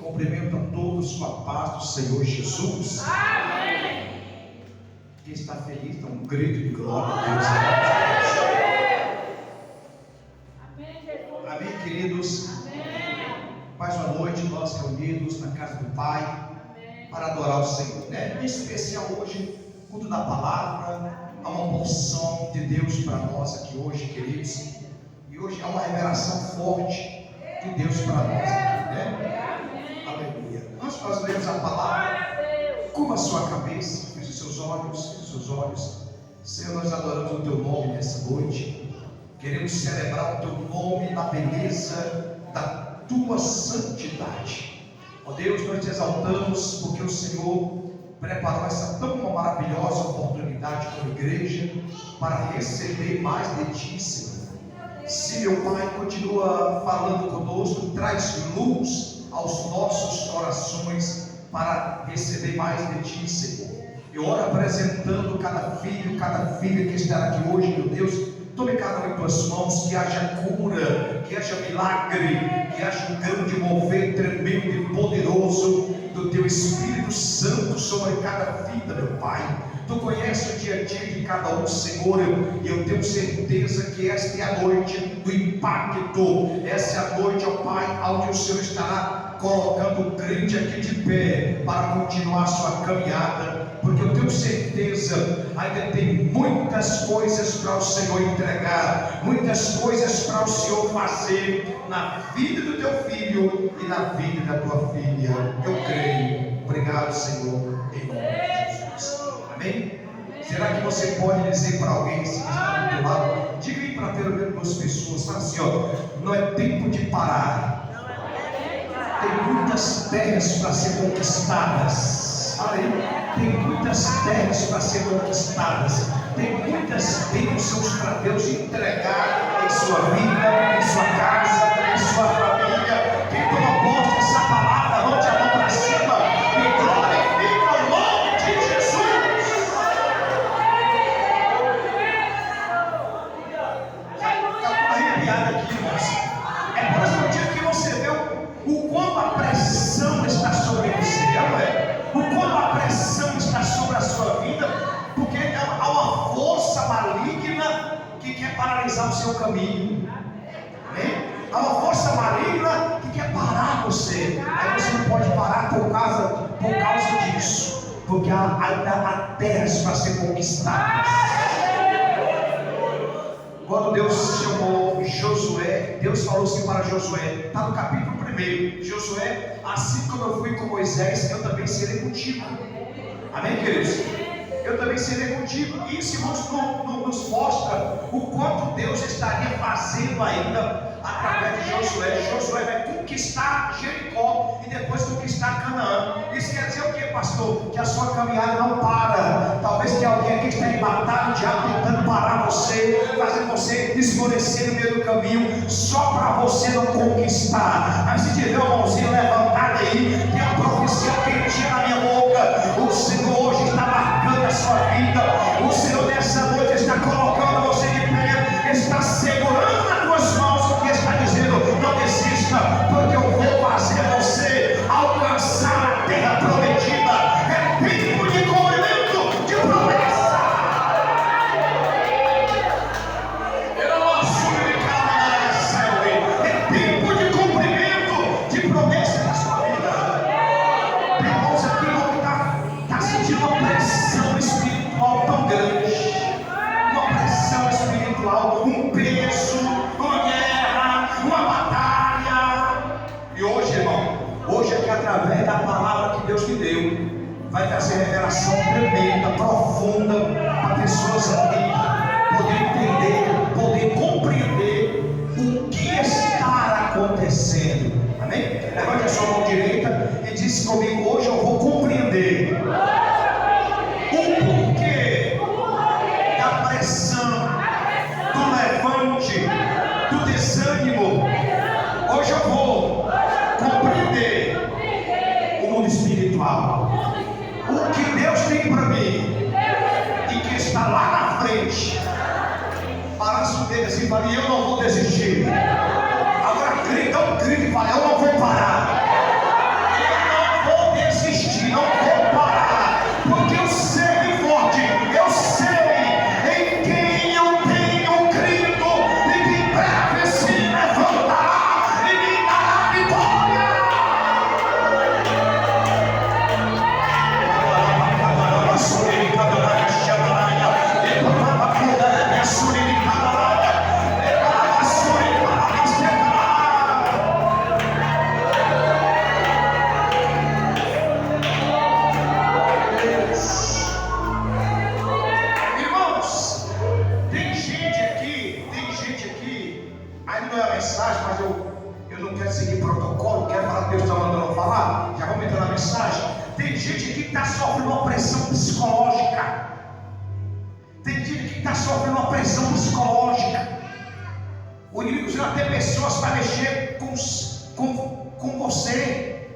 Cumprimento a todos com a paz do Senhor Jesus. Amém. Quem está feliz, dá um grito de glória a Deus. Amém, Jesus. Amém, queridos. Amém. Mais uma noite, nós reunidos na casa do Pai. Amém. Para adorar o Senhor, né? Em especial hoje, culto da palavra, há uma porção de Deus para nós aqui hoje, queridos. E hoje há uma revelação forte de Deus para nós aqui, né? Aleluia. Antes de nós lermos a palavra, curva a sua cabeça, feche os seus olhos. Senhor, nós adoramos o Teu nome nessa noite. Queremos celebrar o Teu nome na beleza da Tua santidade. Ó Deus, nós te exaltamos porque o Senhor preparou essa tão maravilhosa oportunidade como igreja para receber mais de Ti, Senhor. Se meu Pai continua falando conosco, traz luz aos nossos corações para receber mais de Ti, Senhor. Eu oro apresentando cada filho, cada filha que está aqui hoje, meu Deus. Tome cada um em Tuas mãos, que haja cura, que haja milagre, que haja um grande mover tremendo e poderoso do Teu Espírito Santo sobre cada vida, meu Pai. Tu conheces o dia a dia de cada um, Senhor, e eu tenho certeza que esta é a noite do impacto, essa é a noite, ó Pai, onde o Senhor estará colocando o crente aqui de pé para continuar a sua caminhada, porque eu tenho certeza, ainda tem muitas coisas para o Senhor entregar, muitas coisas para o Senhor fazer na vida do Teu filho e na vida da Tua filha. Eu creio. Obrigado, Senhor, em nome de Jesus. Amém? Será que você pode dizer para alguém que está do teu lado? Diga aí para pelo menos 2 pessoas, fala assim, ó, não é tempo de parar. Tem muitas terras para ser conquistadas. Olha aí, tem muitas terras para ser conquistadas. Tem muitas bênçãos para Deus entregar em sua vida, em sua casa, em sua família. Quem toma posse dessa palavra, levante a mão para cima e glorifica o nome de Jesus. Está arrepiado aqui, irmãos. É por esse motivo que você vê o quanto a pressão está sobre você, não é? O quanto a pressão está sobre a sua vida, porque há uma força maligna que quer paralisar o seu caminho. Amém? Há uma força maligna que quer parar você. Aí você não pode parar por causa disso, porque ainda há terras para ser conquistadas. Quando Deus chamou Josué, Deus falou assim para Josué, está no capítulo 1, Josué, assim como eu fui com Moisés, eu também serei contigo. Amém, queridos? Eu também serei contigo. Isso nos mostra o quanto Deus estaria fazendo ainda através de Josué. Josué vai conquistar Jericó e depois conquistar Canaã. Isso quer dizer o que, pastor? Que a sua caminhada não para. Talvez tenha alguém aqui que está em batalha, o diabo tentando parar você, fazer você esmorecer no meio do caminho, só para você não conquistar. Mas se tiver uma mãozinha levantada aí, tem a profecia quentinha na minha boca. O Senhor hoje está marcando a sua vida. O Senhor nessa noite está colocando você de pé, está segurando nas tuas mãos e está dizendo, não desista, porque eu vou fazer você alcançar a terra prometida. É tempo de cumprimento de promessa. Eu não assumo de cada céu. É tempo de cumprimento de promessa na sua vida. Tem irmãos aqui que está sentindo uma pressão espiritual tão grande, uma pressão espiritual, um peso, uma guerra, uma batalha. E hoje, irmão, hoje é que através da palavra que Deus te deu, vai trazer revelação tremenda, profunda, para pessoas aqui poder entender, poder compreender o que está acontecendo. Amém? Levante a sua mão direita e diz comigo, hoje eu vou compreender o porquê da pressão, do levante, do desânimo. Hoje eu vou compreender o mundo espiritual, o que Deus tem para mim e que está lá na frente. uma pressão psicológica. Tem gente que está sofrendo uma pressão psicológica. O inimigo usa até pessoas para mexer com você.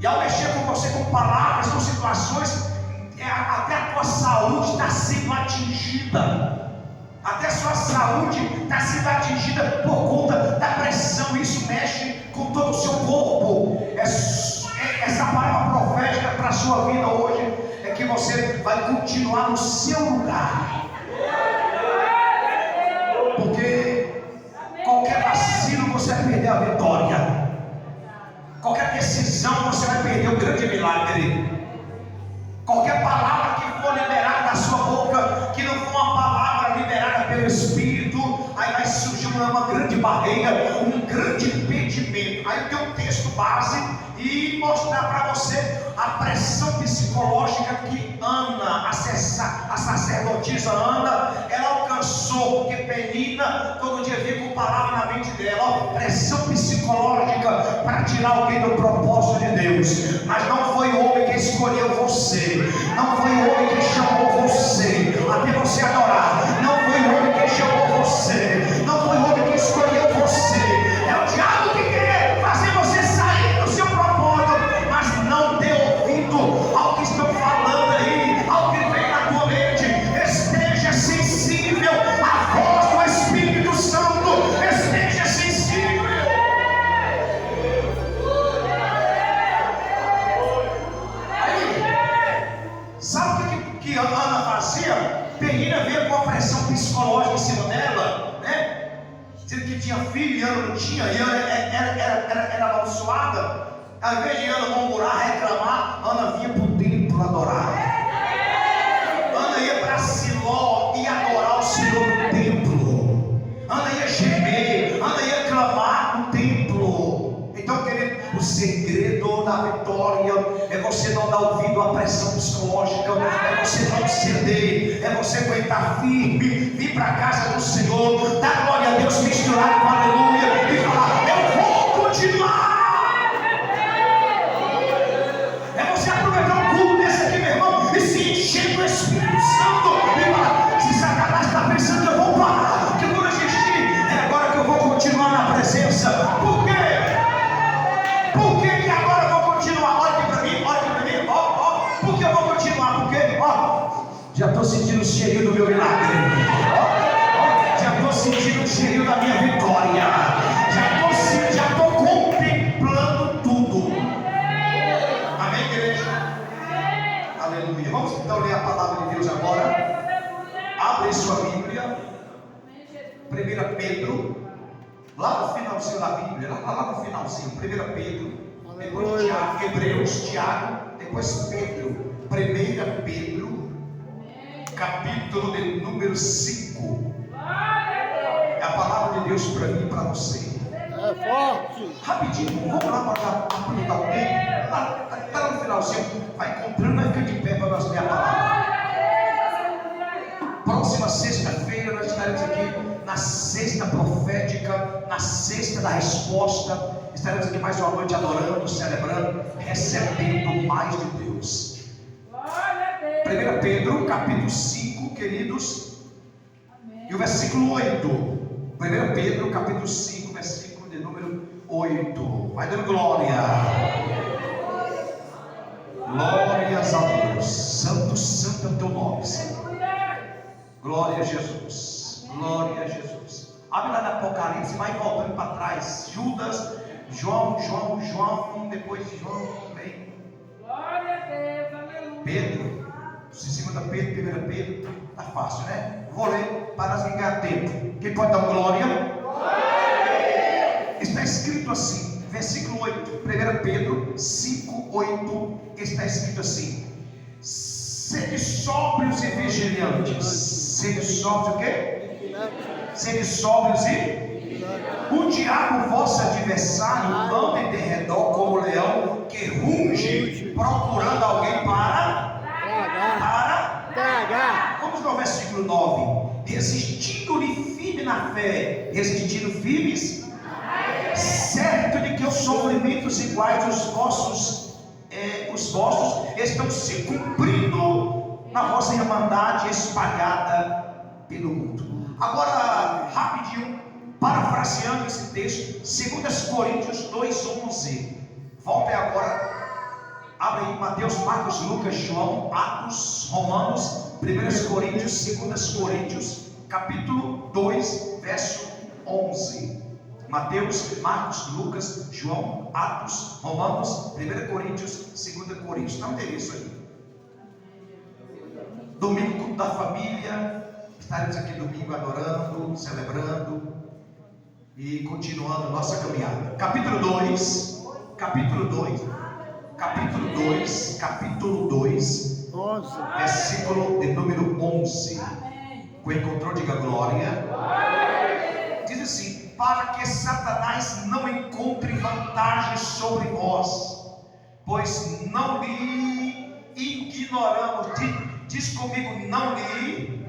E ao mexer com você com palavras, com situações, até a tua saúde está sendo atingida. Até a sua saúde está sendo atingida por conta da pressão. Isso mexe com todo o seu corpo. Essa palavra profética para a sua vida hoje é que você vai continuar no seu lugar. Porque qualquer vacilo você vai perder a vitória. Qualquer decisão você vai perder o grande milagre. Qualquer palavra que for liberada da sua boca, que não for uma palavra liberada pelo Espírito, aí vai surgir uma grande barreira, um grande impedimento. Aí eu tenho um texto base e mostrar para você a pressão psicológica que Ana, a sacerdotisa Ana, ela alcançou, porque Penina todo dia vinha com palavra na mente dela, ó, pressão psicológica para tirar alguém do propósito de Deus. Mas não foi o homem que escolheu você, não foi o homem que chamou você até você adorar, não foi o homem que chamou você, não foi o homem que escolheu você. É o diabo que quer fazer você sair do seu propósito, mas não dê ouvido ao que estão falando aí, ao que vem na tua mente. Esteja sensível à voz do Espírito Santo, esteja sensível. Sabe o que Ana fazia? Penina veio com a pressão psicológica em cima dela, né? Dizendo que tinha filho e Ana não tinha, e Ana era amaldiçoada. Ao invés de Ana murmurar, reclamar, Ana vinha para o templo adorar. Ana ia para Siló e adorar o Senhor no templo. Ana ia gemer, Ana ia clamar no templo. Então, querido, o segredo da vitória é você não dar ouvido à pressão psicológica, é você não ceder, é você aguentar firme, vir para a casa do Senhor, dar glória a Deus, misturar com aleluia e falar: eu vou continuar. É você aproveitar o culto desse aqui, meu irmão, e se encher do Espírito Santo e falar: se Satanás está pensando que eu vou parar, que eu vou resistir, é agora que eu vou continuar na presença. Por quê? Por que agora eu vou continuar? Olha aqui para mim, ó, por que eu vou continuar? Porque, ó, já estou sentindo o cheirinho do meu milagre, já estou sentindo o cheirinho da minha vitória, já estou contemplando tudo. Amém, igreja? Aleluia. Vamos então ler a palavra de Deus agora. Abre sua Bíblia, 1 Pedro. Lá no finalzinho da Bíblia, lá no finalzinho, 1 Pedro, depois Tiago, Hebreus, Tiago, depois Pedro, 1 Pedro, capítulo de número 5. É a palavra de Deus para mim e para você. É forte. Rapidinho, vamos lá para aproveitar o tempo. Está no finalzinho, vai encontrando, vai ficar de pé para nós ler a palavra. Próxima sexta-feira nós estaremos aqui na sexta profética, na sexta da resposta. Estaremos aqui mais uma noite adorando, celebrando, recebendo mais de Deus. 1 Pedro, capítulo 5, queridos, e o versículo 8. 1 Pedro, capítulo 5, versículo de número 8. Vai dando glória. Glórias a Deus. Santo, santo é o teu nome, Senhor. Glória a Jesus. Glória a Jesus. Abre lá no Apocalipse, vai voltando para trás. Judas, João, depois de João vem Glória a Deus, aleluia. Pedro, 2 Pedro, 1 Pedro. Tá fácil, né? Vou ler para nós ganhar tempo. Quem pode dar glória? Glória. Está escrito assim, versículo 8, 1 Pedro 5, 8. Está escrito assim: sede sóbrios e vigilantes. Sede sóbrios o quê? Sede sóbrios e... O diabo, vosso adversário, anda em derredor como leão que ruge, procurando alguém para tragar. Vamos no versículo 9. Resistindo-lhe firme na fé. Resistindo firmes, certo de que os sofrimentos iguais os vossos estão se cumprindo na vossa irmandade espalhada pelo mundo. Agora, rapidinho, parafraseando esse texto, 2 Coríntios 2:11. Volta agora, abre aí Mateus, Marcos, Lucas, João, Atos, Romanos, 1 Coríntios, 2 Coríntios, capítulo 2, verso 11. Mateus, Marcos, Lucas, João, Atos, Romanos, 1 Coríntios, 2 Coríntios. Não tem isso aí. Domingo, culto da família. Estaremos aqui domingo adorando, celebrando e continuando nossa caminhada. Capítulo 2, versículo de número 11. Quem encontrou, diga glória. Diz assim: para que Satanás não encontre vantagem sobre vós, pois não lhe ignoramos. Diz comigo, não lhe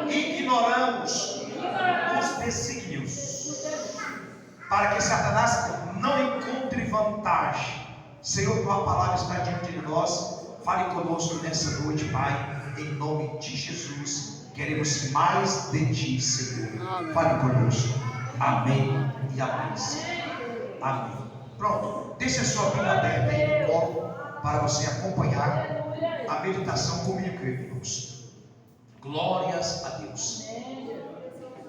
ignoramos os desígnios, para que Satanás não encontre vantagem. Senhor, tua palavra está diante de nós. Fale conosco nessa noite, Pai, em nome de Jesus. Queremos mais de ti, Senhor. Fale conosco. Amém e amém, Senhor. Amém. Pronto, deixa a sua Bíblia aberta aí no colo para você acompanhar a meditação comigo, irmãos. Glórias a Deus.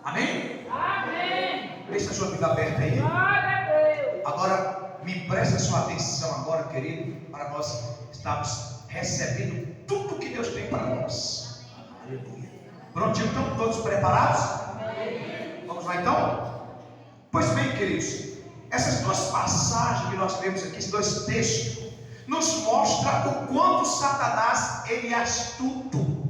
Amém? Amém. Deixa a sua Bíblia aberta aí. Glória a Deus. Agora, me preste a sua atenção agora, querido, para nós estarmos recebendo tudo que Deus tem para nós. Aleluia. Prontinho, estão todos preparados? Amém. Vamos lá então? Pois bem, queridos, essas duas passagens que nós lemos aqui, esses dois textos, nos mostram o quanto Satanás ele é astuto.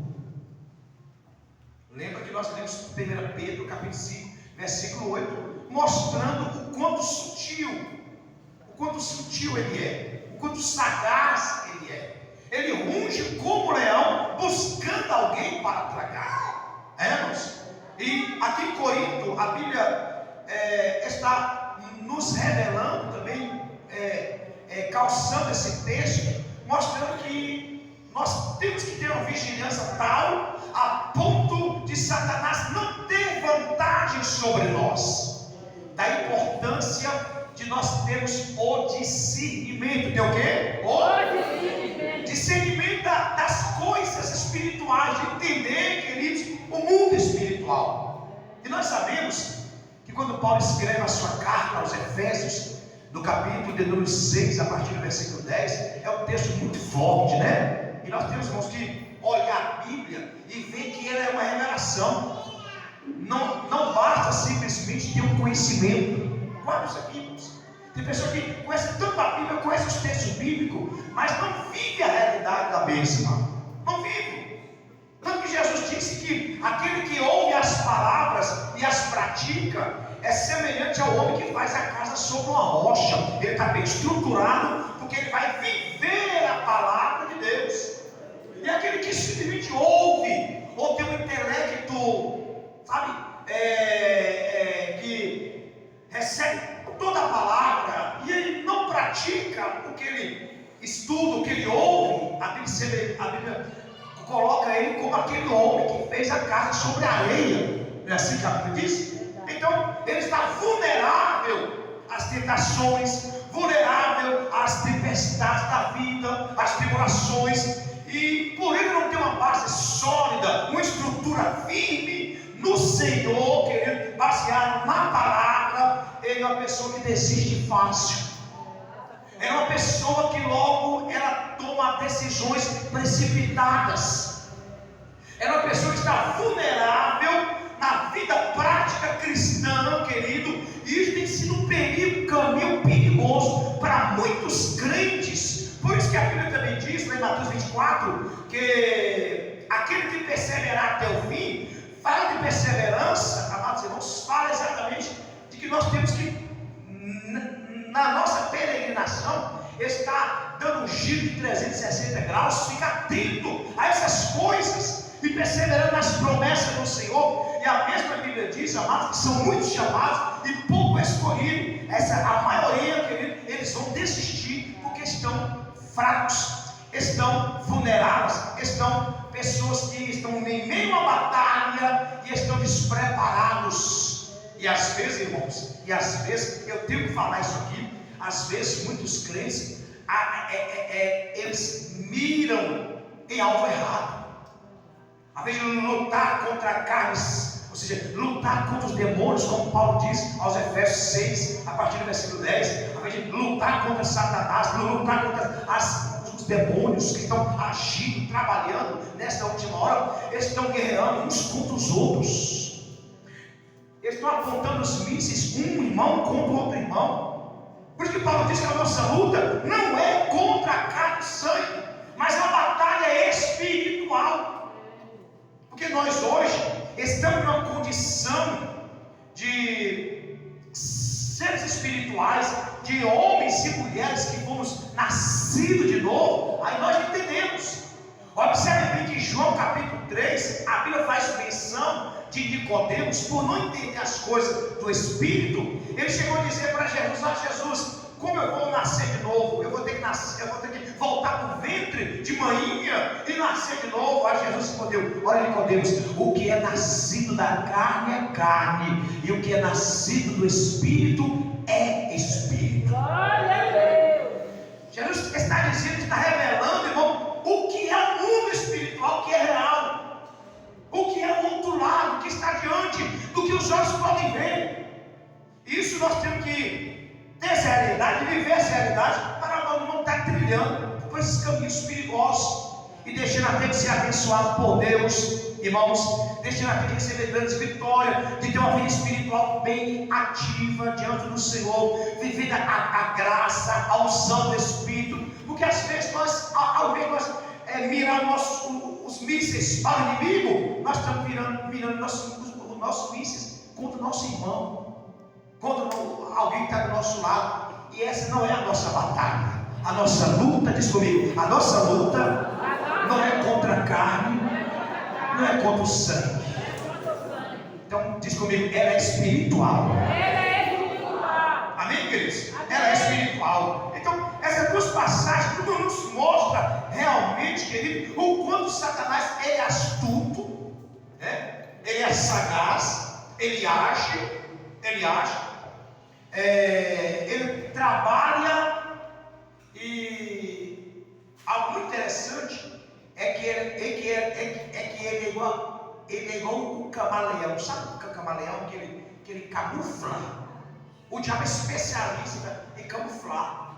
Lembra que nós lemos 1 Pedro capítulo 5, versículo 8, mostrando o quanto sutil ele é, o quanto sagaz ele é. Ele ruge como leão, buscando alguém para tragar. Irmãos? E aqui em Corinto, a Bíblia está nos revelando também, calçando esse texto, mostrando que nós temos que ter uma vigilância tal a ponto de Satanás não ter vantagem sobre nós. Da importância de nós termos o discernimento. Tem o quê? O discernimento das coisas espirituais, de entender, queridos, o mundo espiritual. E nós sabemos que quando Paulo escreve a sua carta aos Efésios, no capítulo de número 6, a partir do versículo 10, é um texto muito forte, né? E nós temos, irmãos, que olhar a Bíblia e ver que ela é uma revelação. Não basta simplesmente ter um conhecimento. Quantos aqui, irmãos? Tem pessoa que conhece tanto a Bíblia, conhece os textos bíblicos, mas não vive a realidade da mesma. Não vive. Tanto que Jesus disse que aquele que ouve as palavras e as pratica é semelhante ao homem que faz a casa sobre uma rocha. Ele está bem estruturado, porque ele vai viver a palavra de Deus. E aquele que simplesmente ouve, ou tem um intelecto, sabe, que recebe toda a palavra e ele não pratica o que ele estuda, o que ele ouve, a Bíblia coloca ele como aquele homem que fez a casa sobre a areia. Não é assim que a Bíblia diz? Então, ele está vulnerável às tentações, vulnerável às tempestades da vida, às tribulações, e por ele não ter uma base sólida, uma estrutura firme no Senhor, querido, baseado na palavra, ele é uma pessoa que desiste fácil. É uma pessoa que logo ela toma decisões precipitadas. É uma pessoa que está vulnerável na vida prática cristã, querido. E isso tem sido um caminho perigoso para muitos crentes. Por isso que a Bíblia também diz, lá em Mateus 24, que aquele que perseverar até o fim, fala de perseverança, amados irmãos, fala exatamente de que nós temos que, na nossa peregrinação, está dando um giro de 360 graus, fica atento a essas coisas e perseverando nas promessas do Senhor. E a mesma Bíblia diz, amados, que são muitos chamados e pouco escolhidos. A maioria, querido, eles vão desistir porque estão fracos, estão vulneráveis, estão pessoas que estão em meio à batalha e estão despreparados. E às vezes, irmãos, eu tenho que falar isso aqui, às vezes muitos crentes, eles miram em algo errado. Ao invés de lutar contra carnes, ou seja, lutar contra os demônios, como Paulo diz aos Efésios 6, a partir do versículo 10, ao invés de lutar contra Satanás, lutar contra os demônios que estão agindo, trabalhando nesta última hora, eles estão guerreando uns contra os outros. Eles estão apontando os mísseis, um irmão contra o outro irmão. Por isso que Paulo diz que a nossa luta não é contra a carne e sangue, mas a batalha é espiritual. Porque nós hoje estamos numa condição de seres espirituais, de homens e mulheres que fomos nascidos de novo. Aí nós entendemos. Observe bem que em João capítulo 3, a Bíblia faz menção de Nicodemos, por não entender as coisas do Espírito. Ele chegou a dizer para Jesus: Jesus, como eu vou nascer de novo? Eu vou ter que nascer, eu vou ter que voltar para o ventre de manhinha e nascer de novo. Aí Jesus respondeu: olha, Nicodemos, o que é nascido da carne é carne, e o que é nascido do Espírito é Espírito. Glória a Deus. Jesus está dizendo, está revelando, irmão, o que é o mundo espiritual, o que é real, o que é o outro lado, o que está diante do que os olhos podem ver. Isso nós temos que ter essa realidade, viver essa realidade, para não estar trilhando por esses caminhos perigosos e deixando até de ser abençoado por Deus, irmãos, deixando até de receber grandes vitórias, de ter uma vida espiritual bem ativa diante do Senhor, vivendo a graça, a unção do Espírito. Porque às vezes nós, ao invés de nós mirar os mísseis para o inimigo, nós estamos mirando os nossos mísseis contra o nosso irmão, contra alguém que está do nosso lado. E essa não é a nossa batalha. A nossa luta, diz comigo, a nossa luta não é contra a carne, não é contra o sangue. Então diz comigo, ela é espiritual. Amém, queridos? Ela é espiritual. Então essas duas passagens tudo nos mostra realmente, querido, o quanto Satanás é astuto, né? Ele é sagaz, ele age, ele trabalha. E algo muito interessante é que ele é igual um camaleão. Sabe o que é camaleão? Que ele camufla. O diabo é especialista em camuflar.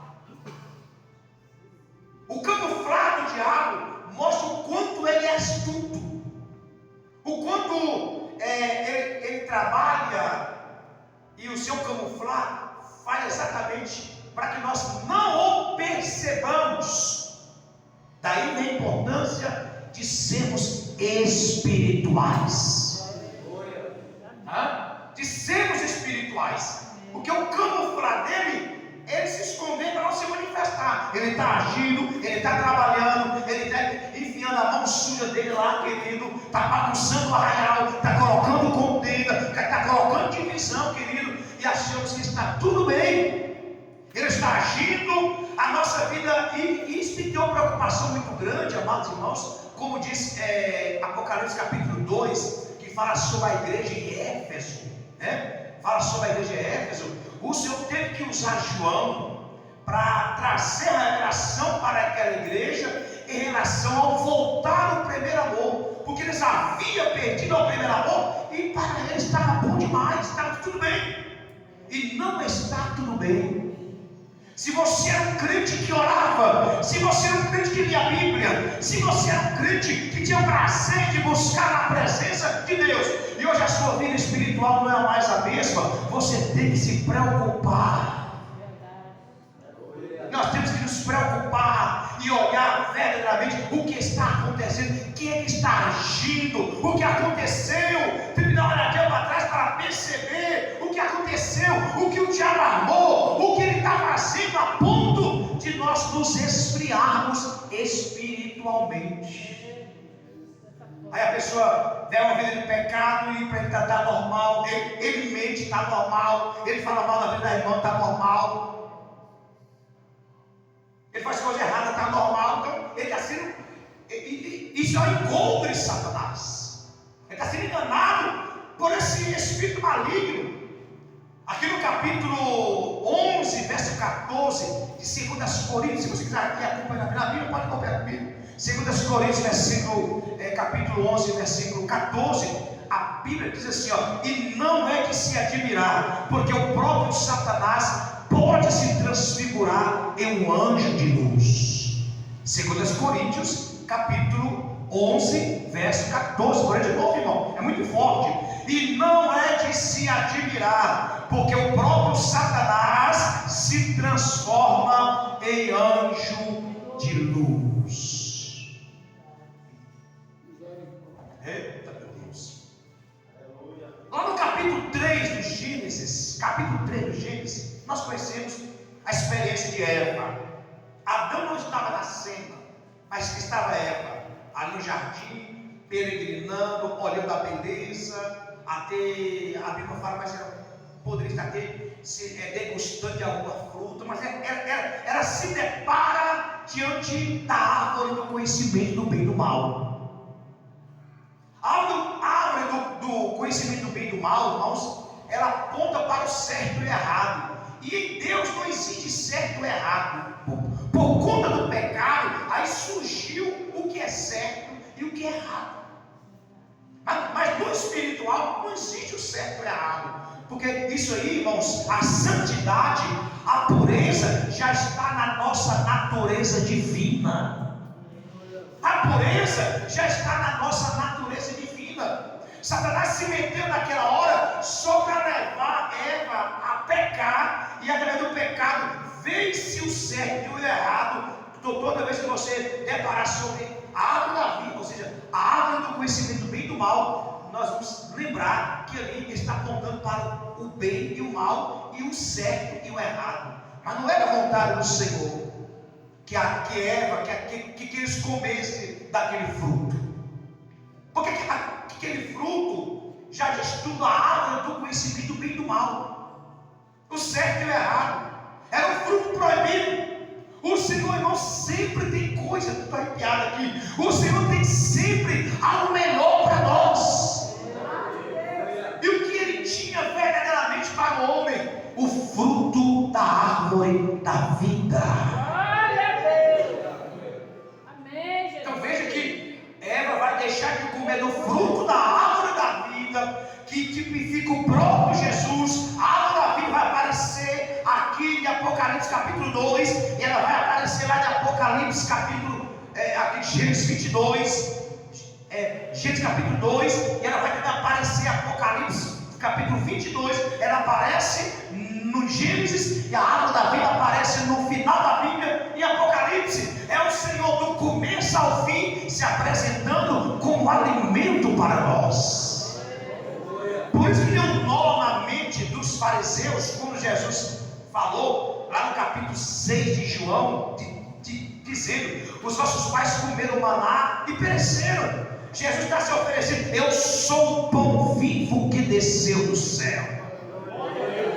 O camuflar do diabo mostra o quanto ele é astuto, o quanto ele trabalha, e o seu camuflar faz exatamente para que nós não o percebamos. Daí a importância de sermos espirituais. De sermos espirituais. Porque o camuflar dele, ele se esconder para não se manifestar. Ele está agindo, ele está trabalhando, ele está enfiando a mão suja dele lá, querido, está bagunçando o arraial, está colocando contenda, está colocando divisão, querido, e achamos que está tudo bem. Ele está agindo a nossa vida, e isso tem uma preocupação muito grande, amados irmãos, como diz Apocalipse capítulo 2, que fala sobre a igreja em Éfeso, né? Fala sobre a igreja em Éfeso. O Senhor teve que usar João para trazer a revelação para aquela igreja em relação ao voltar ao primeiro amor, porque eles haviam perdido o primeiro amor, e para eles estava bom demais, estava tudo bem, e não está tudo bem. Se você era um crente que orava, se você era um crente que lia a Bíblia, se você era um crente que tinha o prazer de buscar a presença de Deus, e hoje a sua vida espiritual não é mais a mesma, você tem que se preocupar. Nós temos que nos preocupar e olhar verdadeiramente o que está acontecendo, quem é que está agindo, o que aconteceu. Tem que dar uma olhadinha para trás para perceber o que aconteceu, o que o diabo armou, o que ele está fazendo, a ponto de nós nos esfriarmos espiritualmente. Aí a pessoa vê uma vida de pecado e para ele está normal, ele mente, está normal, ele fala mal da vida da irmã, está normal. Ele faz coisa errada, está normal, então ele está podre, Satanás. Ele está sendo enganado por esse espírito maligno. Aqui no capítulo 11, verso 14 de 2 Coríntios, se você quiser acompanhar na Bíblia, pode acompanhar comigo. 2 Coríntios, capítulo 11, versículo 14, a Bíblia diz assim, ó, e não é de se admirar, porque o próprio Satanás pode se transfigurar em um anjo de luz. 2 Coríntios, capítulo 11, verso 14, agora de novo, irmão, é muito forte. E não é de se admirar, porque o próprio Satanás se transforma em anjo de luz. Eita, meu Deus. Lá no capítulo 3 do Gênesis, nós conhecemos a experiência de Eva. Adão não estava na cena, mas estava Eva ali no jardim, peregrinando, olhando a beleza. Até a Bíblia fala, mas ela poderia estar degustando de alguma fruta, mas ela se depara diante da árvore do conhecimento do bem e do mal. A árvore do conhecimento do bem e do mal, irmãos, ela aponta para o certo e o errado. E em Deus não existe certo ou errado. Por conta do pecado, aí surgiu o que é certo e o que é errado. Mas no espiritual não existe o certo e o errado. Porque isso aí, irmãos, a santidade, a pureza já está na nossa natureza divina. A pureza já está na nossa natureza divina. Satanás se meteu naquela hora só para levar Eva a pecar, e através do pecado vê-se o certo e o errado. Toda vez que você deparar sobre a árvore da vida, ou seja, a árvore do conhecimento do bem e do mal, nós vamos lembrar que ali está apontando para o bem e o mal, e o certo e o errado. Mas não era a vontade do Senhor que Eva, que eles comessem daquele fruto. Porque aquele fruto já diz tudo, a árvore do conhecimento do bem e do mal, o certo e o errado. Era um fruto proibido. O Senhor, irmão, sempre tem coisa, estou arrepiado aqui. O Senhor tem sempre algo melhor para nós. E o que Ele tinha verdadeiramente para o homem? O fruto da árvore da vida. Amém. Então veja que Eva vai deixar de comer do fruto da árvore da vida, que tipifica o próprio Jesus. A árvore da vida vai aparecer aqui em Apocalipse capítulo 2, e ela vai aparecer lá em Apocalipse capítulo, aqui de Gênesis 22, Gênesis capítulo 2, e ela vai aparecer em Apocalipse capítulo 22, ela aparece no Gênesis, e a árvore da vida aparece no final da Bíblia, em Apocalipse. É o Senhor do começo ao fim se apresentando como alimento para nós. Por isso que deu nó na mente dos fariseus quando Jesus falou lá no capítulo 6 de João, dizendo: os vossos pais comeram maná e pereceram. Jesus está se oferecendo: eu sou o pão vivo que desceu do céu.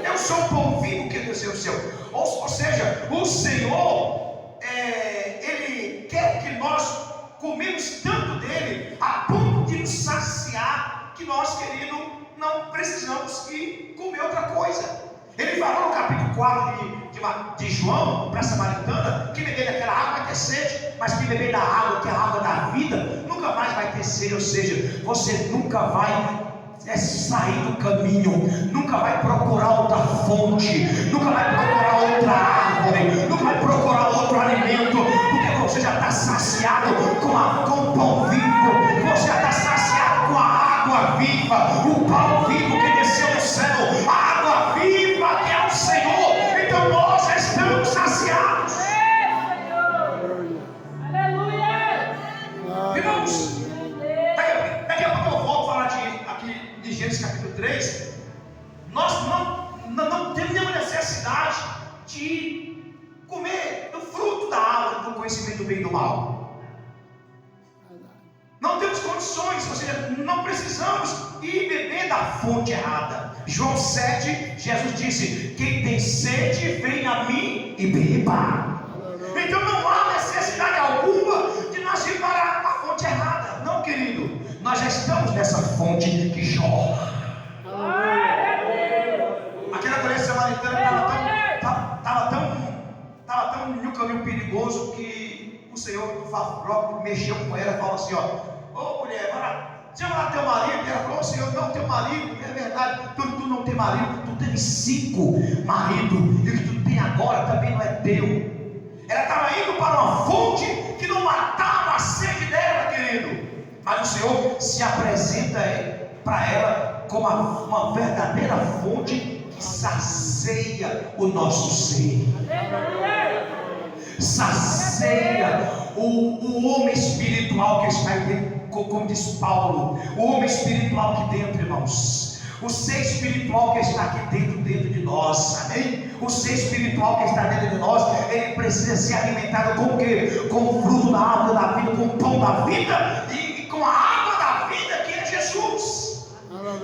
Eu sou o pão vivo que desceu do céu. Ou seja, o Senhor, Ele quer que nós comemos tanto dele, a ponto de nos saciar, que nós, querido, não precisamos ir comer outra coisa. Ele falou no capítulo 4 de João, para a samaritana, que beber daquela água vai ter sede, mas que beber da água, que é a água da vida, nunca mais vai ter sede. Ou seja, você nunca vai sair do caminho, nunca vai procurar outra fonte, nunca vai procurar outra árvore, nunca vai procurar outro alimento, porque você já está saciado com o pão vivo, você já está saciado com a água viva, o pão vivo que desceu do céu, a água viva que é o Senhor. Então nós já estamos saciados. Aleluia! Irmãos, daqui a pouco eu volto a falar aqui de Gênesis capítulo 3. Nós não temos nenhuma necessidade de comer do fruto da árvore do conhecimento do bem e do mal. Não temos condições, ou seja, não precisamos ir beber da fonte errada. João 7, Jesus disse: quem tem sede, vem a mim e beba. Então não há necessidade alguma de nós ir para a fonte errada. Não, querido. fonte que jorra. Aquela mulher samaritana estava tão no caminho perigoso que o Senhor logo mexeu com ela e falou assim: ô mulher, vai lá, chama lá teu marido. E ela falou: Senhor, não, teu marido, é verdade, tu não tem marido, tu teve 5 maridos, e o que tu tem agora também não é teu. Ela estava indo para uma fonte que não matava a sede dela, querido. Mas o Senhor se apresenta para ela como uma verdadeira fonte que sacia o nosso ser. Sacia o homem espiritual que está aí dentro, como diz Paulo. O homem espiritual aqui dentro, irmãos. O ser espiritual que está aqui dentro de nós, amém? O ser espiritual que está dentro de nós, ele precisa ser alimentado com o quê? Com o fruto da árvore da vida, com o pão da vida e com a água da vida, que é Jesus.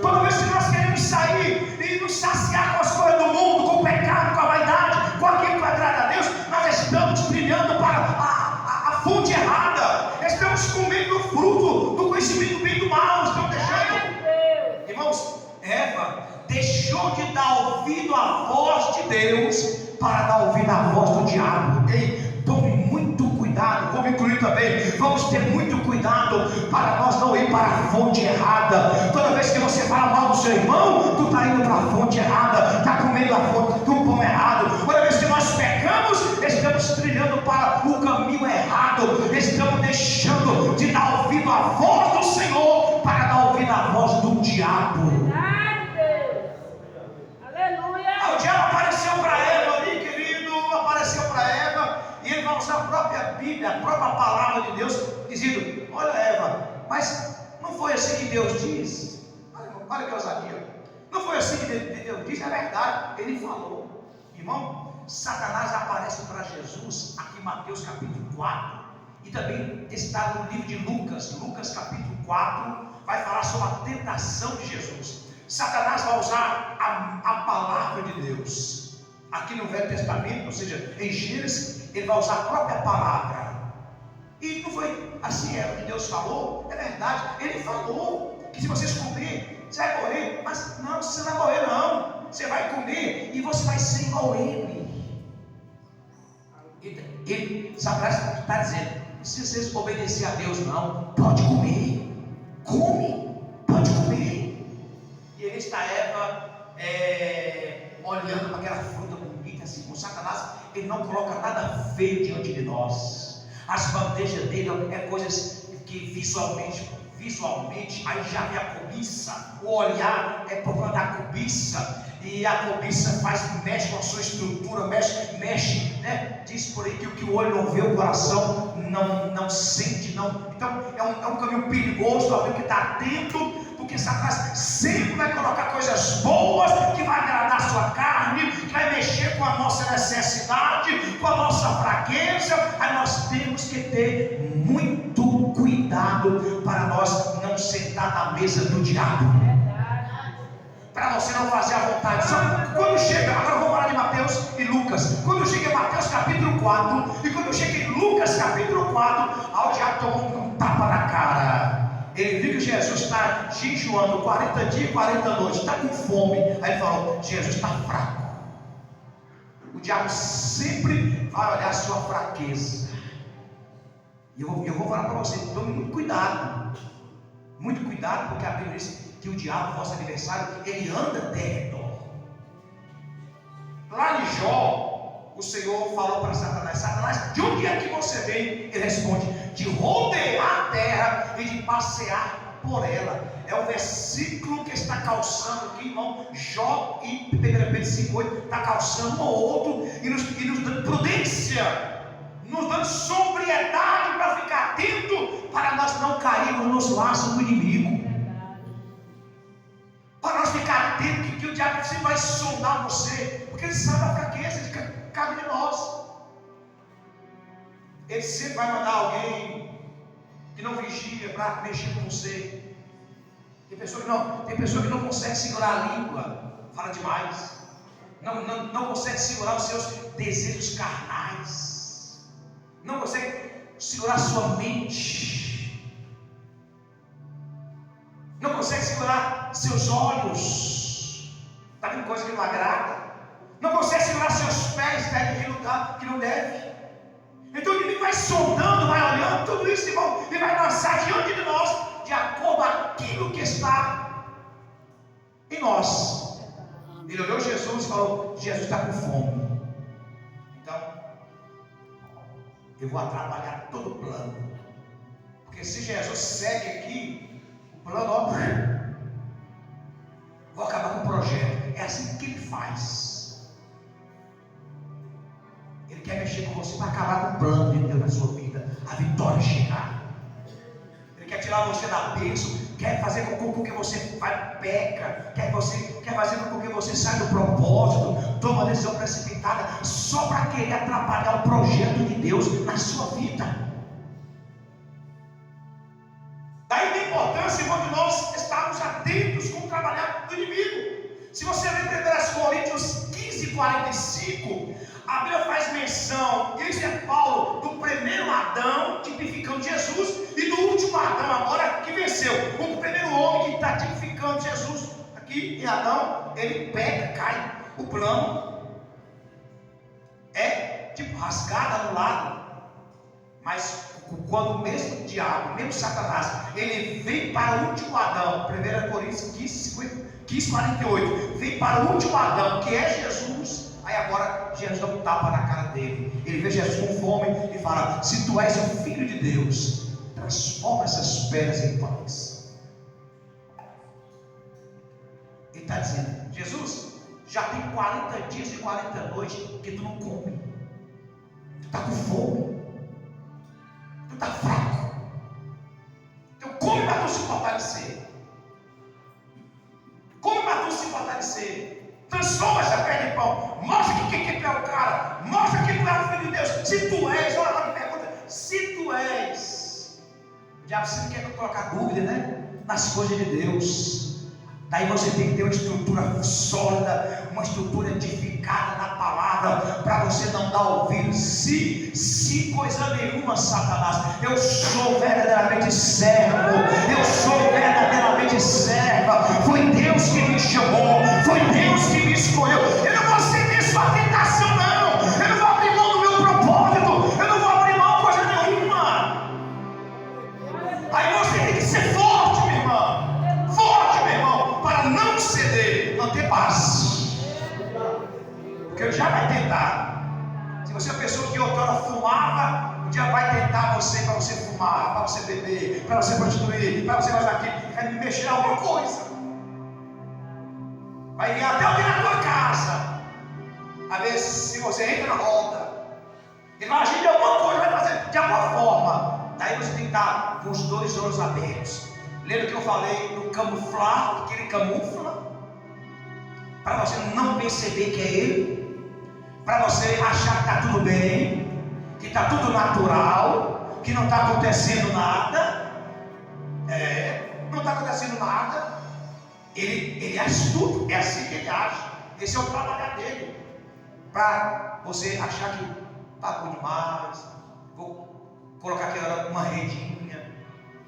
Toda vez que nós queremos sair e nos saciar com as coisas do mundo, com o pecado, com a vaidade, com aquilo que agrada a Deus, nós estamos trilhando para a fonte errada. Estamos comendo o fruto do conhecimento do bem e do mal. Estamos deixando, irmãos. Eva deixou de dar ouvido à voz de Deus para dar ouvido à voz do diabo. Ei, tome muito cuidado, vou me incluir também. Vamos ter muito cuidado para nós não ir para a fonte errada. Toda vez que você fala mal do seu irmão, tu está indo para a fonte errada, está comendo a fonte do pão errado. Toda vez que nós pecamos, estamos trilhando para o caminho errado. Estamos deixando de dar ouvido à voz do Senhor para dar ouvido à voz do diabo. O diabo apareceu para Eva ali, querido, apareceu para Eva, e ele vai usar a própria Bíblia, a própria palavra de Deus, dizendo: olha, Eva, mas não foi assim que Deus diz. Olha que ousadia. Não foi assim que Deus diz, é verdade, ele falou. Irmão, Satanás aparece para Jesus aqui em Mateus capítulo 4, e também está no livro de Lucas capítulo 4, vai falar sobre a tentação de Jesus. Satanás vai usar a palavra de Deus. Aqui no Velho Testamento, ou seja, em Gênesis, ele vai usar a própria palavra. E não foi assim que Deus falou, é verdade. Ele falou que se vocês comerem, você vai morrer. Mas não, você não vai morrer não. Você vai comer e você vai ser igual a ele. Satanás está dizendo: se vocês obedecer a Deus, não, pode comer. Come, pode comer. E aí está Eva olhando para aquela fruta bonita assim. Com Satanás, ele não coloca nada feio diante de nós. As bandejas dele é coisas que visualmente aí já vem a cobiça. O olhar é por conta da cobiça. E a cobiça mexe com a sua estrutura, mexe, né? Diz por aí que o que o olho não vê, o coração não sente, não. Então é um caminho perigoso, alguém que está atento. Porque Satanás sempre vai colocar coisas boas que vai agradar a sua carne, que vai mexer com a nossa necessidade, com a nossa fraqueza. Aí nós temos que ter muito cuidado para nós não sentar na mesa do diabo, para você não fazer a vontade. Só quando chega, agora eu vou falar de Mateus e Lucas. Quando chega em Mateus capítulo 4 e quando chega em Lucas capítulo 4, o diabo tomou um tapa na cara. Ele viu que Jesus está jejuando 40 dias e 40 noites, está com fome. Aí ele falou: Jesus está fraco. O diabo sempre vai olhar a sua fraqueza. E eu vou falar para você: tome muito cuidado, porque a Bíblia diz que o diabo, vosso adversário, ele anda derredor. Lá em Jó, o Senhor falou para Satanás: Satanás, de onde é que você vem? Ele responde: de rodear a terra e de passear por ela. É o versículo que está calçando aqui, irmão. Jó e 1 Pedro 5,8 está calçando um ao outro e nos dando prudência, nos dando sobriedade para ficar atento, para nós não cairmos nos laços do inimigo. Para nós ficar atentos que o diabo sempre vai sondar você, porque ele sabe a fraqueza de cada um de nós. Ele sempre vai mandar alguém que não vigia para mexer com você. Tem pessoa que não consegue segurar a língua, fala demais. Não consegue segurar os seus desejos carnais. Não consegue segurar a sua mente. Não consegue seus olhos. Está vendo coisa que não agrada? Não consegue segurar seus pés, pega em lugar que não deve. Então o inimigo vai sondando, vai olhando tudo isso, irmão, e vai lançar diante de nós, de acordo com aquilo que está em nós. Ele olhou Jesus e falou: Jesus está com fome. Então, eu vou atrapalhar todo o plano. Porque se Jesus segue aqui, o plano, ó, vou acabar com o projeto. É assim que ele faz. Ele quer mexer com você para acabar com o plano de Deus na sua vida. A vitória chegar. Ele quer tirar você da bênção. Quer fazer com que você peca. Quer fazer com que você saia do propósito. Toma uma decisão precipitada. Só para querer atrapalhar o projeto de Deus na sua vida. Daí a importância, irmão, de nós estarmos atentos com o trabalhar do inimigo. Se você ler 1 Coríntios 15:45, a Bíblia faz menção, isso é Paulo, do primeiro Adão, tipificando Jesus, e do último Adão, agora que venceu. O primeiro homem que está tipificando Jesus, aqui em Adão, ele peca, cai. O plano é tipo rasgado, anulado. Mas quando o mesmo diabo, o mesmo Satanás, ele vem para o último Adão, 1 Coríntios 15:48, vem para o último Adão, que é Jesus. Aí agora Jesus dá um tapa na cara dele. Ele vê Jesus com fome e fala: se tu és o Filho de Deus, transforma essas pedras em pães. Ele está dizendo: Jesus, já tem 40 dias e 40 noites que tu não come. Tu está com fome. Tu está fraco. Então come para tu se fortalecer. Come para tu se fortalecer. Transforma essa pedra em pão. Mostra que tu é o cara. Mostra que tu é o Filho de Deus. Se tu és, olha lá que pergunta. Se tu és. O diabo sempre quer colocar dúvida, né? Nas coisas de Deus. Daí você tem que ter uma estrutura sólida, uma estrutura edificada na palavra, para você não dar ouvido. Se coisa nenhuma, Satanás. Eu sou verdadeiramente servo. Eu sou verdadeiramente serva. Foi Deus que me chamou. Foi Deus que me escolheu. Eu não vou ceder sua tentação, não. Eu não vou abrir mão do meu propósito. Eu não vou abrir mão de coisa nenhuma. Aí você tem que ser forte, minha irmã. Forte, meu irmão, para não ceder, não ter paz. Porque o diabo vai tentar. Se você é uma pessoa que outrora fumava, o diabo vai tentar você para você fumar, para você beber, para você prostituir, para você fazer aquilo, quer mexer em alguma coisa. Vai vir até alguém na tua casa, a ver se você entra na roda. Ele vai agir de alguma coisa, vai fazer de alguma forma. Daí você tem que estar com os dois olhos abertos. Lembra que eu falei do camuflar, que ele camufla? Para você não perceber que é ele, para você achar que está tudo bem, que está tudo natural, que não está acontecendo nada. Não está acontecendo nada. Ele é astuto, é assim que ele age. Esse é o trabalho dele. Para você achar que está bom demais, vou colocar aqui uma redinha,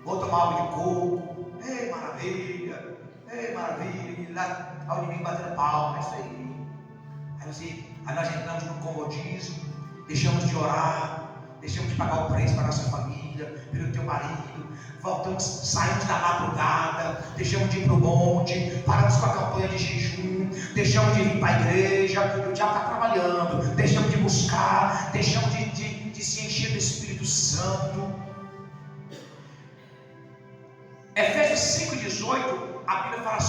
vou tomar água de coco. Ei, maravilha, e lá o inimigo batendo palma, é isso aí. Aí nós entramos no comodismo, deixamos de orar, deixamos de pagar o preço para a nossa família, pelo teu marido, saímos da madrugada, deixamos de ir para o monte, paramos com a campanha de jejum, deixamos de vir para a igreja, o diabo está trabalhando, deixamos de buscar, deixamos de se encher do Espírito Santo. Efésios 5:18, a Bíblia fala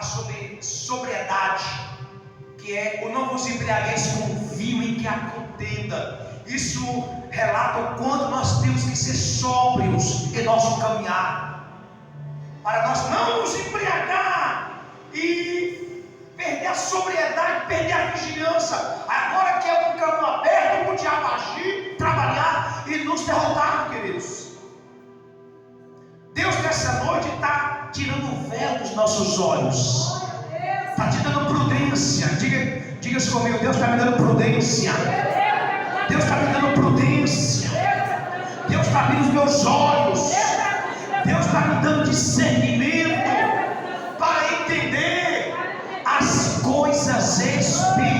sobre sobriedade, que é o não vos embriagueis com vinho em que há contenda. Isso relata o quanto nós temos que ser sóbrios em nosso caminhar, para nós não nos embriagar e perder a sobriedade, perder a vigilância. Agora que é um caminho aberto para o diabo agir, trabalhar e nos derrotar, queridos. Deus nessa noite está tirando o véu dos nossos olhos, está te dando prudência. Diga-se comigo: Deus está me dando prudência. Deus está me dando prudência. Deus está abrindo os meus olhos. Deus está me dando discernimento para coisas espirituais.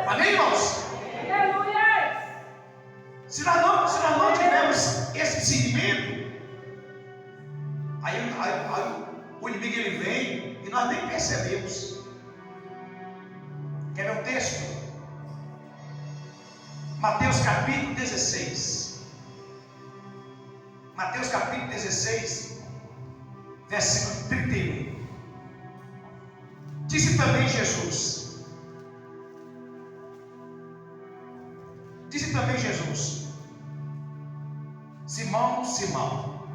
Amém, irmãos? Aleluia! Se nós não tivermos esse discernimento, aí o inimigo ele vem e nós nem percebemos. Quer ver um texto? Mateus capítulo 16. Mateus capítulo 16, versículo 31. Disse também Jesus. Simão, Simão,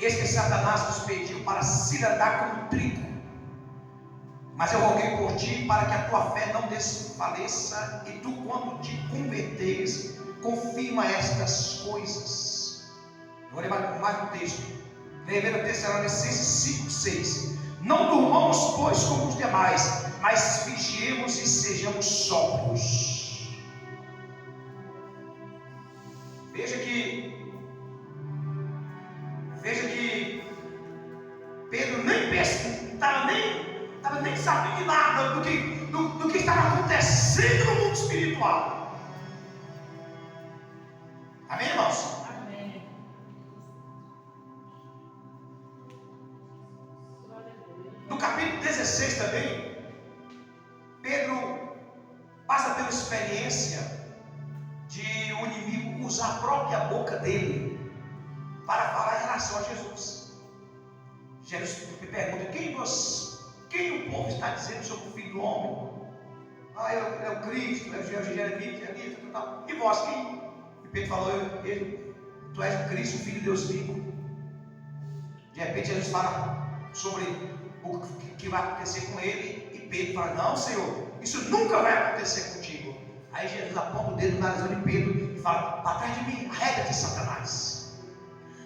eis que Satanás nos pediu para se dar como trigo. Mas eu roguei por ti para que a tua fé não desfaleça, e tu, quando te converteres, confirma estas coisas. Eu vou ler mais um texto. 1 Tessalonicenses 5, 6. Não durmamos, pois, como os demais, mas vigiemos e sejamos sóbrios. Veja que Pedro nem estava nem sabendo de nada do que estava acontecendo no mundo espiritual. Amém, irmãos? Amém. No capítulo 16 também, Pedro passa pela experiência de o inimigo usar a própria boca dele para falar em relação a Jesus. Jesus me pergunta: quem o povo está dizendo sobre o Filho do Homem? É o Cristo, é o Jeremias, e vós quem? E Pedro falou: tu és o Cristo, o Filho de Deus vivo. De repente Jesus fala sobre o que vai acontecer com ele, e Pedro fala: não, Senhor, isso nunca vai acontecer contigo. Aí Jesus aponta o dedo na visão de Pedro e fala: para trás de mim, arreda-te, Satanás.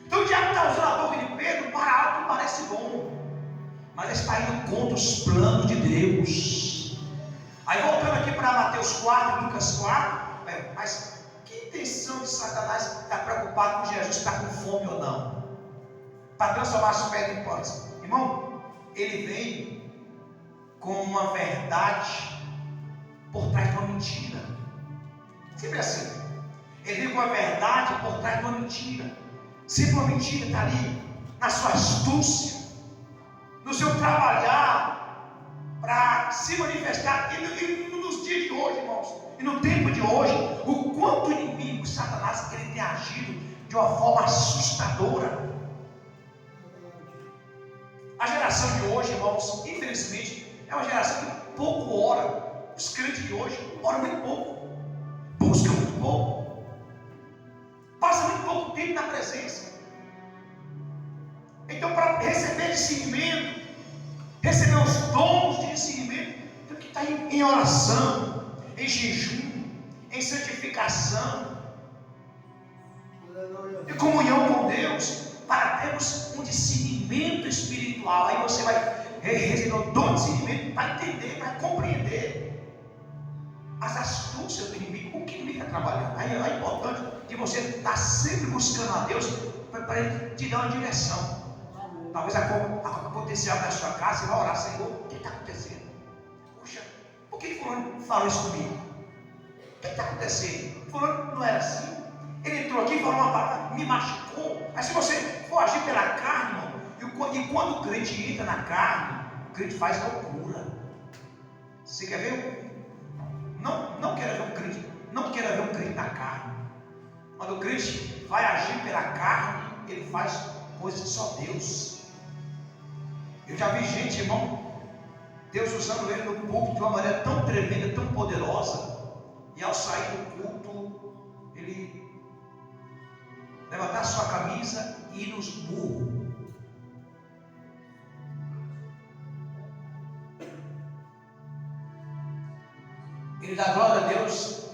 Então o diabo está usando a boca de Pedro para algo que parece bom, mas está indo contra os planos de Deus. Aí voltando aqui para Mateus 4, Lucas 4, mas que intenção de Satanás está preocupado com Jesus, está com fome ou não? Para transformar as pedras em pães. Irmão, ele vem com uma verdade por trás de uma mentira. Sempre assim. Ele vem com uma verdade por trás de uma mentira. Sempre uma mentira está ali na sua astúcia, no seu trabalhar para se manifestar. E nos dias de hoje, irmãos, e no tempo de hoje, o quanto o inimigo, Satanás, ele tem agido de uma forma assustadora. A geração de hoje, irmãos, infelizmente, é uma geração que pouco ora. Os crentes de hoje oram muito pouco, buscam muito pouco, passa muito pouco tempo na presença. Então, para receber discernimento, receber os dons de discernimento, tem que estar em oração, em jejum, em santificação, em comunhão com Deus, para termos um discernimento espiritual. Aí você vai receber o dom de discernimento para entender, para compreender as astúcias do inimigo, o que o inimigo está trabalhando. Aí é importante que você está sempre buscando a Deus para Ele te dar uma direção. Talvez aconteça algo na sua casa, você vai orar: Senhor, o que está acontecendo? Puxa, por que fulano falou isso comigo? O que está acontecendo? Fulano não era assim. Ele entrou aqui e falou uma palavra, me machucou. Mas se você for agir pela carne, irmão, e quando o crente entra na carne, o crente faz loucura. Você quer ver? Não quero ver um crente na carne. Quando o crente vai agir pela carne, ele faz coisas que só Deus. Eu já vi gente, irmão, Deus usando ele no culto de uma maneira tão tremenda, tão poderosa, e ao sair do culto, ele levantar sua camisa e ir nos burros. Ele dá glória a Deus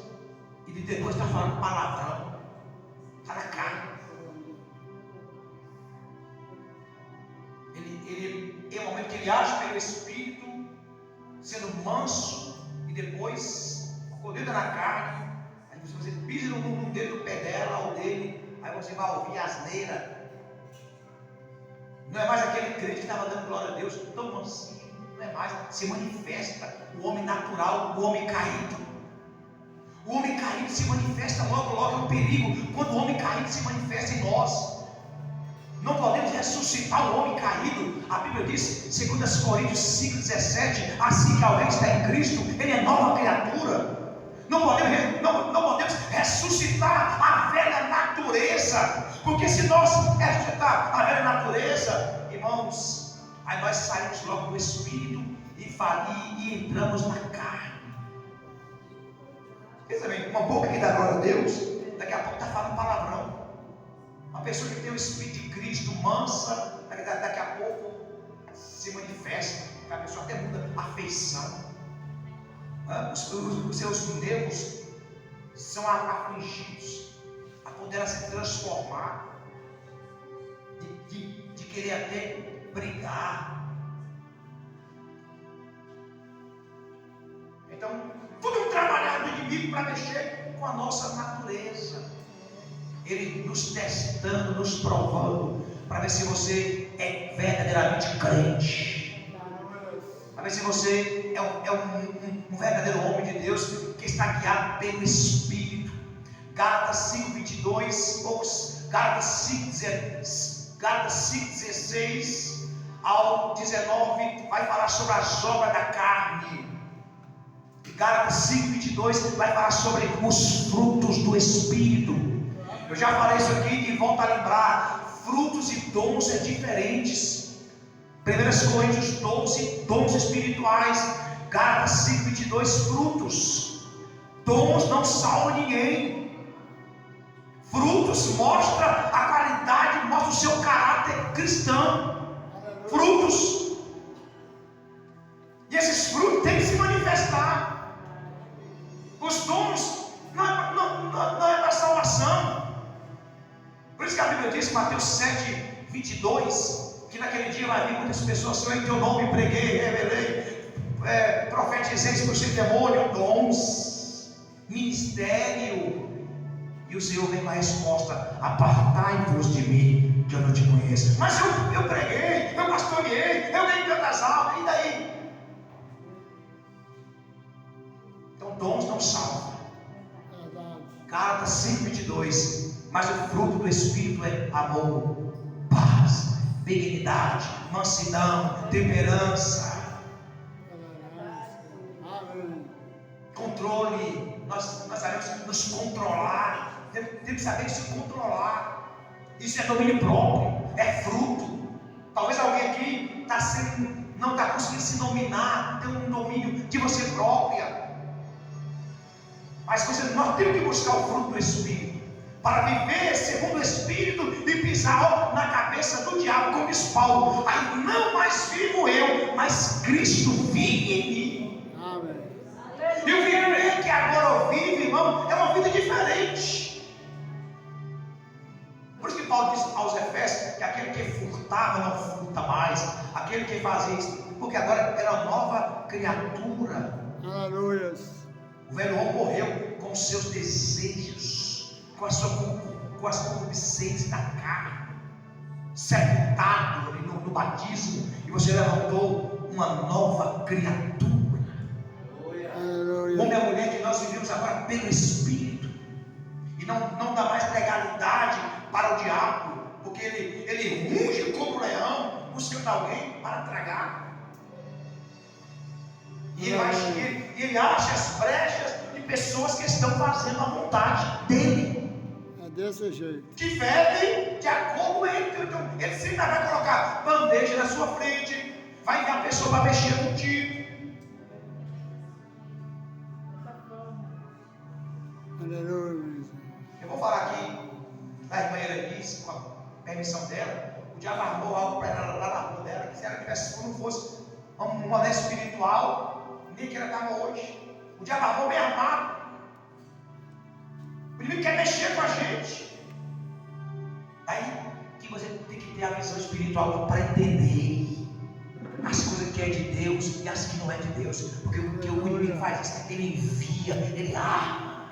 e depois está falando palavrão, está na carne. Ele é o momento que ele age pelo Espírito, sendo manso, e depois, quando entra na carne, aí você pisa no dedo do pé dela ou dele, aí você vai ouvir asneira. Não é mais aquele crente que estava dando glória a Deus, tão mansinho. Não é mais. Se manifesta o homem natural, o homem caído. O homem caído se manifesta logo, logo. É um perigo quando o homem caído se manifesta em nós. Não podemos ressuscitar o homem caído. A Bíblia diz, 2 Coríntios 5,17: assim que alguém está em Cristo, ele é nova criatura. Não podemos ressuscitar a velha natureza, porque se nós ressuscitar a velha natureza, irmãos, aí nós saímos logo do Espírito e entramos na carne. Pensa bem, uma boca que dá glória a Deus, daqui a pouco está falando palavrão. Uma pessoa que tem o Espírito de Cristo, mansa, daqui a pouco se manifesta, a pessoa até muda a feição. Os seus nervos são afligidos, a poder se transformar, de querer até brigar. Então, tudo um trabalhar do inimigo para mexer com a nossa natureza. Ele nos testando, nos provando, para ver se você é verdadeiramente crente, para ver se você é um verdadeiro homem de Deus que está guiado pelo Espírito. Gálatas 5:22 ou Gálatas 5:16 ao 19 vai falar sobre as obras da carne. Gálatas 5:22 vai falar sobre os frutos do Espírito. Eu já falei isso aqui e volto a lembrar: frutos e dons é diferentes. 1 Coríntios 12, dons espirituais. Gálatas 5:22, frutos. Dons não salvam ninguém. Frutos mostra a qualidade, mostra o seu caráter cristão. Frutos. E esses frutos têm que se manifestar. Os dons não é para salvação. Por isso que a Bíblia diz, Mateus 7:22, que naquele dia vai vir muitas pessoas: Senhor, em teu nome preguei, revelei, profetizei, expulsei demônio, dons, ministério. E o Senhor vem com a resposta: apartai-vos de mim, que eu não te conheço. Mas eu preguei, eu pastoreei, eu dei tantas aulas, e daí? Então dons não salvam. Gálatas 5:22. Mas o fruto do Espírito é amor, paz, benignidade, mansidão, temperança, controle. Nós sabemos nos controlar. Temos que saber se controlar. Isso é domínio próprio, é fruto. Talvez alguém aqui não está conseguindo se dominar, ter um domínio de você própria. Mas nós temos que buscar o fruto do Espírito, para viver segundo o Espírito e pisar na cabeça do diabo, como diz Paulo: aí não mais vivo eu, mas Cristo vive em mim. Amém. E o viver que agora eu vivo, irmão, é uma vida diferente. Por isso que Paulo diz aos Efésios que aquele que furtava não furta mais, aquele que fazia isso, porque agora era uma nova criatura. Aleluia. O velho homem morreu com os seus desejos, com as concupiscências da carne, sepultado no batismo, e você levantou uma nova criatura. Aleluia. Homem e mulher que nós vivemos agora pelo Espírito, e não dá mais legalidade para o diabo, porque ele ruge como leão, buscando alguém para tragar. E ele acha as brechas de pessoas que estão fazendo a vontade dele. É desse jeito. Que vivem de acordo com ele. Então, ele sempre vai colocar bandeja na sua frente, vai enviar a pessoa para mexer contigo. Aleluia. Eu vou falar aqui da irmã Elenice, com a permissão dela. O diabo armou algo para ela lá na rua dela, que se ela tivesse, se não fosse uma mulher espiritual, nem que ela estava hoje. O diabo armou bem armado. O inimigo quer mexer com a gente. Aí que você tem que ter a visão espiritual para entender as coisas que é de Deus e as que não é de Deus. Porque o inimigo faz isso, ele envia, ele arma,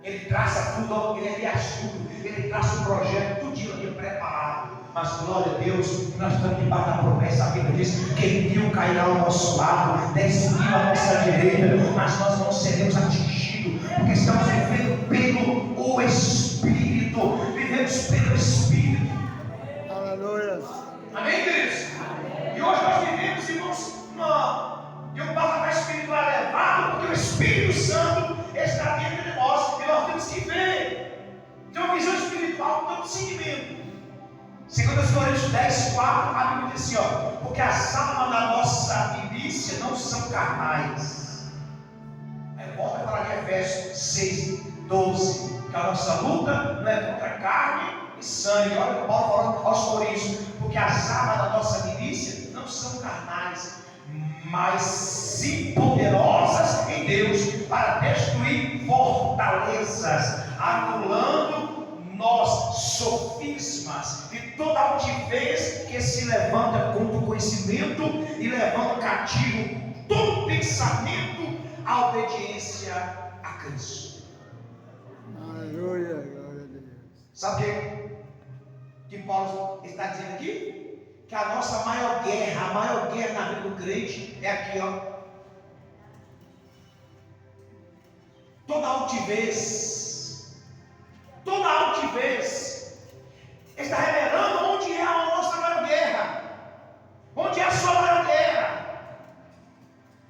ele traça tudo, ele é astuto, ele traça um projeto, tudo aqui preparado. Mas glória a Deus, que nós estamos debaixo da promessa. A Bíblia diz que 1.000 cairá ao nosso lado, 10.000 à nossa direita, mas nós não seremos atingidos, porque estamos vivendo pelo Espírito. Vivemos pelo Espírito. Aleluia. Amém, queridos? E hoje nós vivemos, irmãos, de um patamar espiritual elevado, porque o Espírito Santo está dentro de nós e nós temos que ver. Tem uma visão espiritual, tem um discernimento. Segundo os Coríntios 10, 4, a Bíblia diz assim, porque as armas da nossa milícia não são carnais. Aí volta a falar em Efésios 6, 12, que a nossa luta não é contra carne e sangue. Olha o que Paulo falando aos Coríntios, porque as armas da nossa milícia não são carnais, mas sim poderosas em Deus para destruir fortalezas, anulando nós sofismas e toda altivez que se levanta contra o conhecimento e levando cativo todo pensamento à obediência a Cristo. Aleluia. Glória a Deus. Sabe o que Paulo está dizendo aqui? Que a nossa maior guerra na vida do crente é aqui, toda altivez está revelando onde é a nossa maior guerra, onde é a sua maior guerra.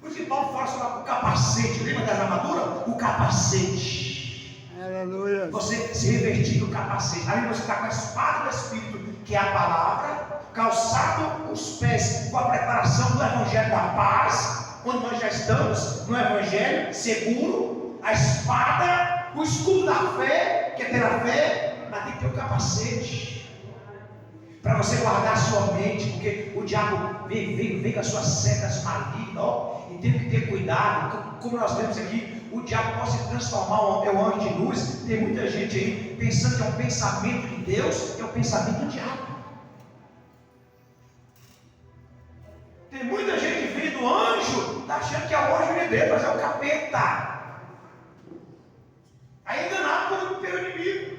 Por isso que Paulo fala sobre o capacete. Lembra das armaduras? O capacete. Aleluia. Você se revestir do capacete. Ali você está com a espada do Espírito, que é a palavra, calçado os pés com a preparação do Evangelho da paz, onde nós já estamos no Evangelho seguro, a espada, o escudo da fé, que é ter a fé, mas tem que ter o capacete para você guardar a sua mente, porque o diabo vem com as suas setas malignas, e tem que ter cuidado. Como nós vemos aqui, o diabo pode se transformar em um anjo de luz. Tem muita gente aí pensando que é um pensamento de Deus, é um pensamento do diabo. Tem muita gente vendo anjo, está achando que é o anjo de Deus, mas é o capeta. Aí enganado pelo inimigo.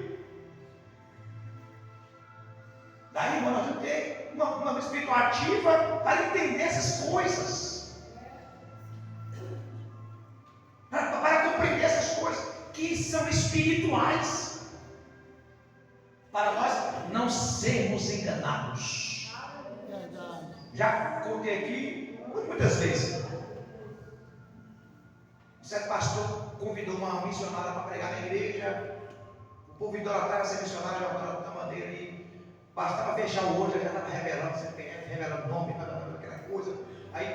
Daí, irmão, nós temos que ter uma espiritual ativa para entender essas coisas, para compreender essas coisas que são espirituais, para nós não sermos enganados. Já contei aqui muitas vezes. Um certo pastor convidou uma missionária para pregar na igreja. O povo idolatrava essa missionária da maneira e bastava fechar o olho, já estava revelando CPF, revelando nome, aquela coisa. Aí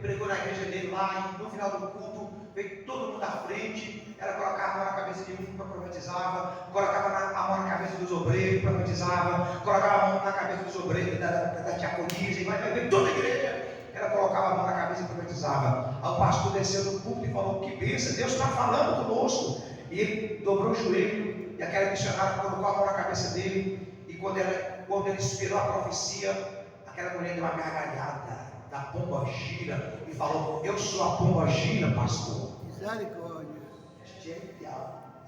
pregou na igreja dele lá, e no final do culto veio todo mundo à frente. Ela colocava a mão na cabeça de um, profetizava, colocava a mão na cabeça dos obreiros, profetizava, colocava a mão na cabeça dos obreiros da diaconisa, e veio toda a igreja. Ela colocava a mão na cabeça e profetizava. Aí o pastor desceu do púlpito e falou: que bênção, Deus está falando conosco. E ele dobrou o joelho, e aquela missionária colocou a mão na cabeça dele. E quando ele inspirou a profecia, aquela mulher deu uma gargalhada da pomba gira e falou: eu sou a pomba gira, pastor. Misericórdia.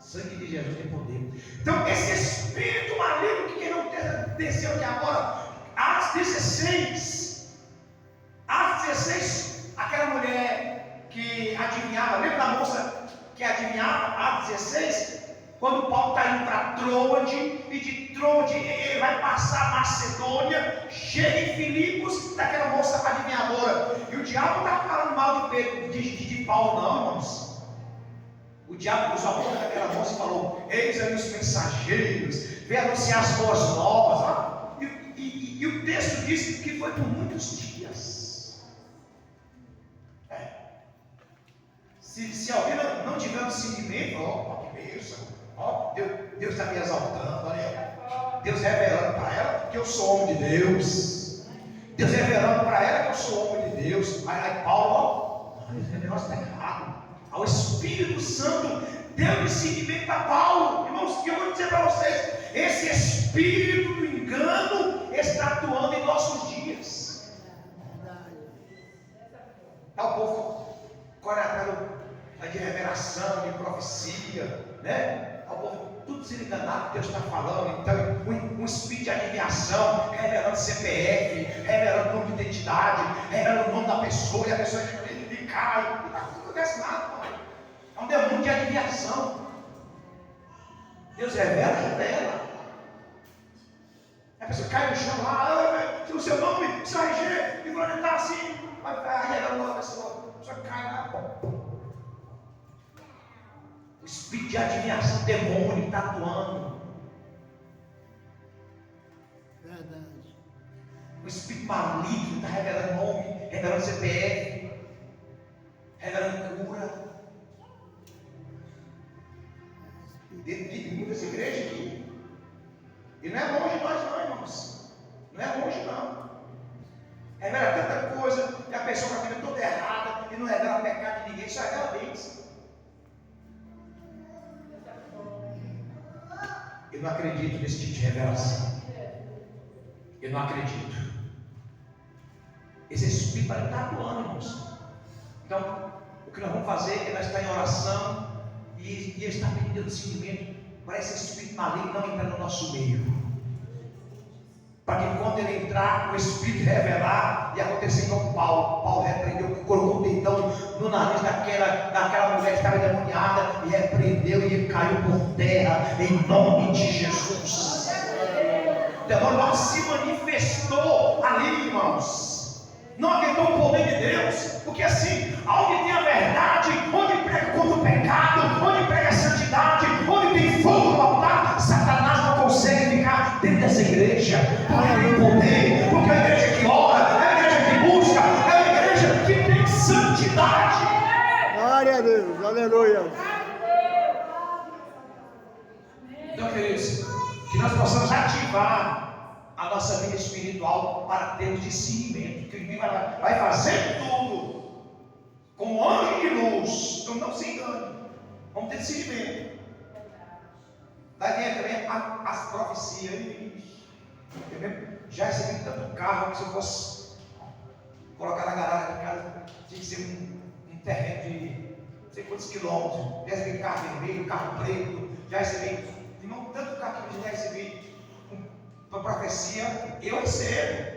Sangue de Jesus tem poder. Então, esse espírito maligno que não desceu aqui agora, às 16, aquela mulher que adivinhava, lembra da moça que adivinhava às 16? Quando Paulo está indo para Troade, e de Troade ele vai passar a Macedônia, chega em Filipos, daquela moça adivinhadora. E o diabo está falando mal de Paulo, não, irmãos. O diabo usou a boca daquela moça e falou: eis aí os mensageiros, vem anunciar as boas novas. E o texto diz que foi por muitos dias. Se alguém não tiver um discernimento, que bênção. Deus está me exaltando, olha, Deus revelando para ela que eu sou homem de Deus. Deus revelando para ela que eu sou homem de Deus. Aí Paulo, esse negócio está errado. O Espírito Santo deu discernimento a Paulo. Irmãos, que eu vou dizer para vocês: esse espírito do engano está atuando em nossos dias. O povo corre atrás de revelação, de profecia, né? O tudo se enganar, Deus está falando. Então, um espírito de adivinhação, revelando CPF, revelando nome de identidade, revelando o nome da pessoa, e a pessoa ele cai, não acontece nada, pai. É um demônio de adivinhação. Deus revela. A pessoa cai no chão lá, o seu nome, seu RG, e quando ele está assim, vai revelando a pessoa cai lá. O espírito de adivinhação, demônio está atuando. Verdade. O espírito maligno está revelando nome, revelando CPF, revelando cura. De muitas igrejas aqui. E não é longe de nós não, irmãos. Não é longe não. Revela tanta coisa, e a pessoa está vendo toda errada, e não revela pecado de ninguém, só revela bênção. Eu não acredito nesse tipo de revelação. Eu não acredito. Esse espírito vai estar atuando, irmãos. Então, o que nós vamos fazer é nós estar em oração e ele está pedindo discernimento para esse espírito maligno não entrar no nosso meio. Para que quando ele entrar, o espírito revelar e acontecer como Paulo. Paulo repreendeu, colocou o dedão no nariz daquela mulher que estava endemoniada e repreendeu e ele caiu por terra em nome de Jesus. O demônio não se manifestou ali, irmãos. Não aguentou o poder de Deus, porque assim, onde tem a verdade, onde prega contra o pecado, onde prega a santidade, onde tem fogo no altar, Satanás não consegue ficar dentro dessa igreja, porque tem poder, porque é a igreja que ora, é a igreja que busca, é a igreja que tem santidade. Glória a Deus, aleluia. Então, queridos, que nós possamos ativar a nossa vida espiritual para termos discernimento, que o inimigo vai fazer tudo como anjo de luz. Então não se engane, vamos ter discernimento. Daí vem também as profecias. Já recebi tanto carro que se eu fosse colocar na garagem de casa, tinha que ser um terreno de não sei quantos quilômetros. Já recebi carro vermelho, carro preto, já recebi, irmão, tanto carro que eu já recebi. Uma profecia, eu recebo.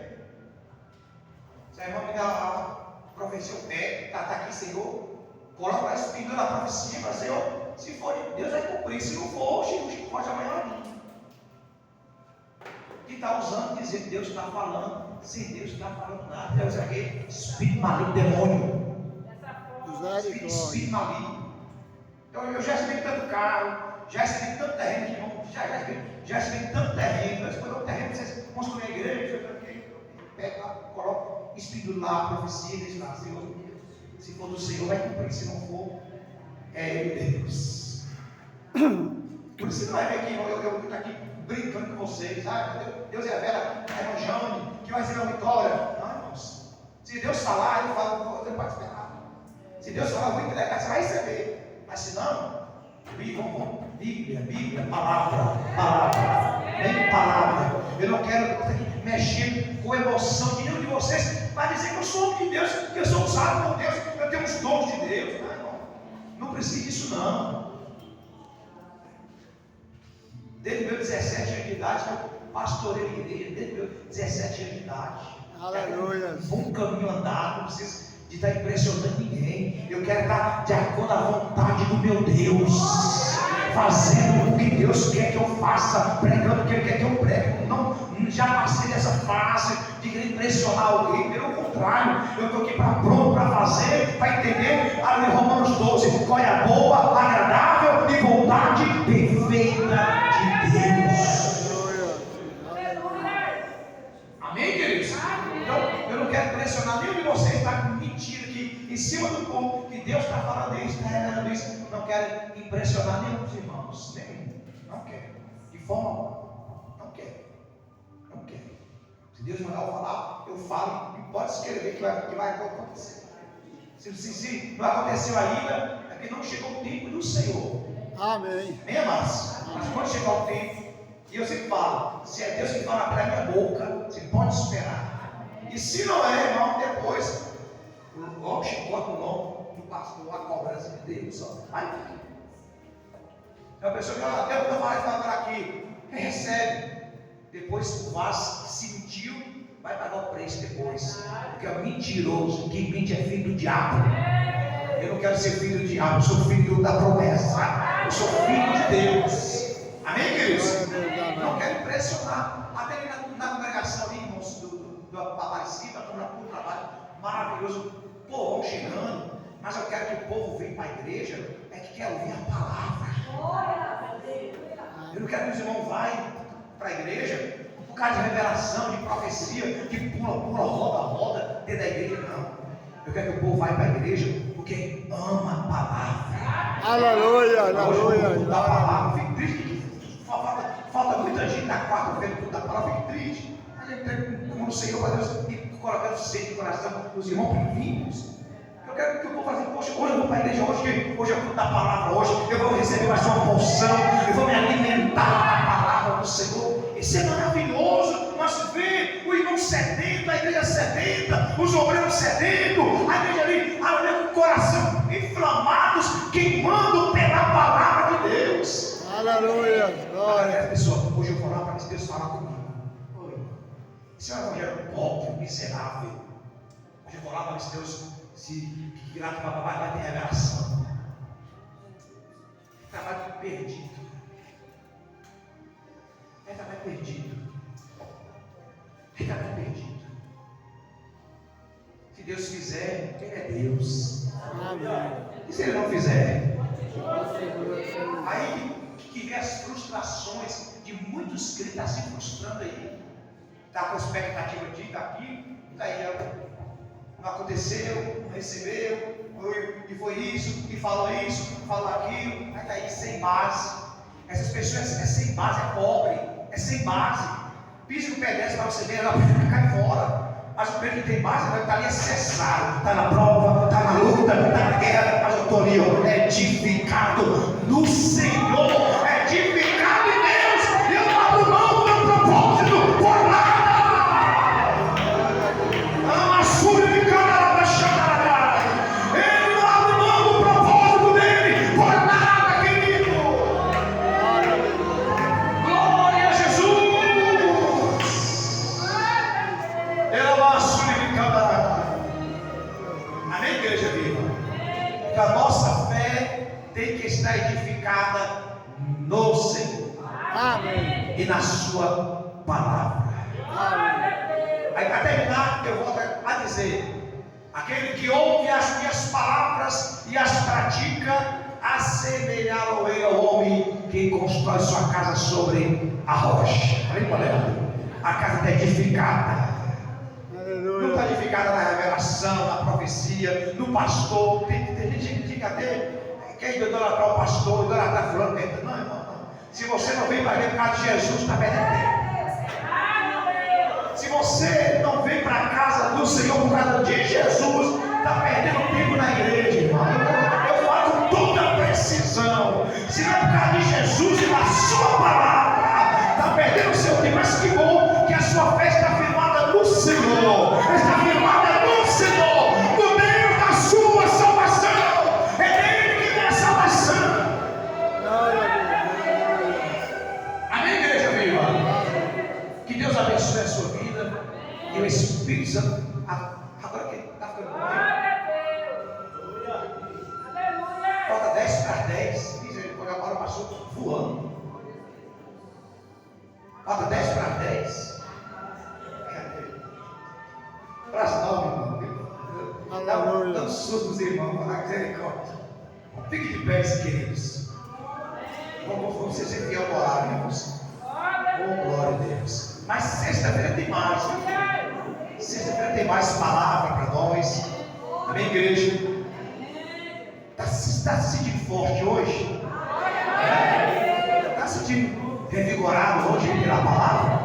Se a irmã me dá a profecia, eu pego, está aqui, Senhor. Coloca a espírito na profecia, mas Senhor, se for de Deus, vai cumprir. Se não for, hoje pode amanhã a mim. Que está usando, dizer que Deus está falando, sem Deus está falando nada. Deus é aquele espírito maligno, demônio. Espírito maligno. Então eu já recebi tanto carro, já recebi tanto terreno, irmão, já recebi tanto terreno. Mas quando o terreno, vocês construem a igreja, pega, coloca, espírito lá, a profecia, diz lá, Senhor, se for do Senhor, vai cumprir, se não for, é Ele, Deus. Por isso você não vai ver que eu estou aqui brincando com vocês, Deus revela a irmã Jane, que vai ser uma vitória. Não, irmãos, se Deus falar, eu falo, você pode esperar. Se Deus falar, eu vou entregar, você vai receber. Mas se não, Bíblia, palavra, nem palavra. Eu não quero mexer com a emoção de nenhum de vocês para dizer que eu sou homem de Deus, que eu sou usado por Deus, eu tenho os dons de Deus. Não, irmão, não precisa disso não. Desde meus 17 anos de idade, eu pastorei a igreja, desde meus 17 anos de idade. Aleluia. Um caminho andado, não preciso de estar impressionando ninguém. Eu quero estar de acordo à vontade do meu Deus, fazendo o que Deus quer que eu faça, pregando o que Ele quer que eu pregue. Não, já passei dessa fase de querer impressionar alguém. Pelo contrário, eu estou aqui pronto para fazer, para entender a Romanos 12, qual é a boa, agradável e vontade perfeita de Deus. Amém, queridos? Então, eu não quero pressionar nenhum de vocês, está com mentira aqui em cima do povo, que Deus está falando isso, está revelando isso. Não quero impressionar nenhum dos irmãos, nenhum. Não quero. De forma alguma. Não quero. Não quero. Se Deus mandar eu falar, eu falo e pode escrever que vai acontecer. Se não aconteceu ainda, é que não chegou o tempo do Senhor. Amém. Amém, amados? Mas quando chegar o tempo, e eu sempre falo, se é Deus que fala para a minha boca, você pode esperar. E se não é, irmão, depois, logo chegou o nome do pastor, a cobrança de Deus. Aí, É uma pessoa que Deus não vai falar aqui. Recebe. Depois o vaso que se mentiu vai pagar o preço depois. Porque é mentiroso. Quem mente é filho do diabo. Eu não quero ser filho do diabo, eu sou filho da promessa. Eu sou filho de Deus. Amém, queridos? Não quero impressionar. Até ali na congregação ali, irmãos, do Aparecida, do trabalho maravilhoso. Pô, vão chegando. Mas eu quero que o povo venha para a igreja. É que quer ouvir a palavra. Eu não quero que os irmãos vão para a igreja por causa de revelação, de profecia, que pula, roda dentro da igreja. Não. Eu quero que o povo vá para a igreja porque ama a palavra. Aleluia, Hoje da aleluia. palavra, fico triste. Falta muita gente na quarta-feira do da palavra, fico triste. Mas eu como o Senhor, para Deus, e colocando sede no coração dos irmãos bem-vindos. Eu quero que o povo faça, poxa, hoje eu vou para a igreja, hoje eu vou dar a palavra, hoje eu vou receber mais uma porção, eu vou me alimentar da palavra do Senhor. Isso é maravilhoso. Nós vemos o irmão sedento, a igreja sedenta, os obreiros sedentos, a igreja ali com o coração inflamados, queimando pela palavra de Deus. Aleluia, glória. Pessoal, hoje eu vou lá para que Deus falar comigo. Esse é um evangelho pobre, miserável. Hoje eu vou lá para que Deus se virar para papai vai ter revelação. Trabalho perdido. É trabalho perdido. É trabalho perdido. Se Deus fizer, Ele é Deus. Amém. E se Ele não fizer? Aí que vem as frustrações de muitos crentes que estão se frustrando aí. Está com expectativa de estar aqui, está aí. Não aconteceu, não recebeu, e foi isso, e falou isso, falou aquilo, aí está aí sem base. Essas pessoas é sem base, é pobre, é sem base. Pisa no pé dessa para você ver, ela cai fora. Mas o que tem base vai estar ali acessado, está na prova, está na luta, está na guerra, mas eu estou ali, ó, edificado no Senhor, edificado em Deus, e eu não abro mão do meu propósito por nada. Ele não abre mão do propósito dele por nada, querido. Glória a Jesus. Amém, igreja viva? Que a nossa fé tem que estar edificada no Senhor. Amém. E na sua palavra. Aí para terminar, eu volto a dizer: aquele que ouve as minhas palavras e as pratica, assemelhá-lo-ei ao homem que constrói sua casa sobre a rocha. A casa está edificada. Não está edificada na revelação, na profecia, no pastor. Tem gente que fica quer idolatrar o pastor, idolatrar fulano. Não, irmão, não. Se você não vem para ver por causa de Jesus, está perdendo tempo. Se você não vem para a casa do Senhor por causa de Jesus, está perdendo tempo na igreja, irmão. Eu falo com toda precisão. Se não é por causa de Jesus e da sua palavra, está perdendo o seu tempo. Mas que bom que a sua fé está firmada no Senhor. Está firmada no Senhor, no Deus da sua salvação. É dele que vem a salvação. Amém, igreja viva? Que Deus abençoe a sua vida. E o Espírito Santo. Agora que está ficando bom. Falta 10 para 10. Misericórdia, agora passou voando. Falta 10 para 10. Para as 9, irmão. Dá um susto nos irmãos. Misericórdia. Fique de pé, queridos. Vamos ser fiel ao horário, irmãos. Oh, glória a Deus. Mas sexta-feira tem mais. Sexta-feira tem mais palavra para nós. Amém, igreja? Está se sentindo forte hoje? Está se sentindo revigorado hoje pela palavra?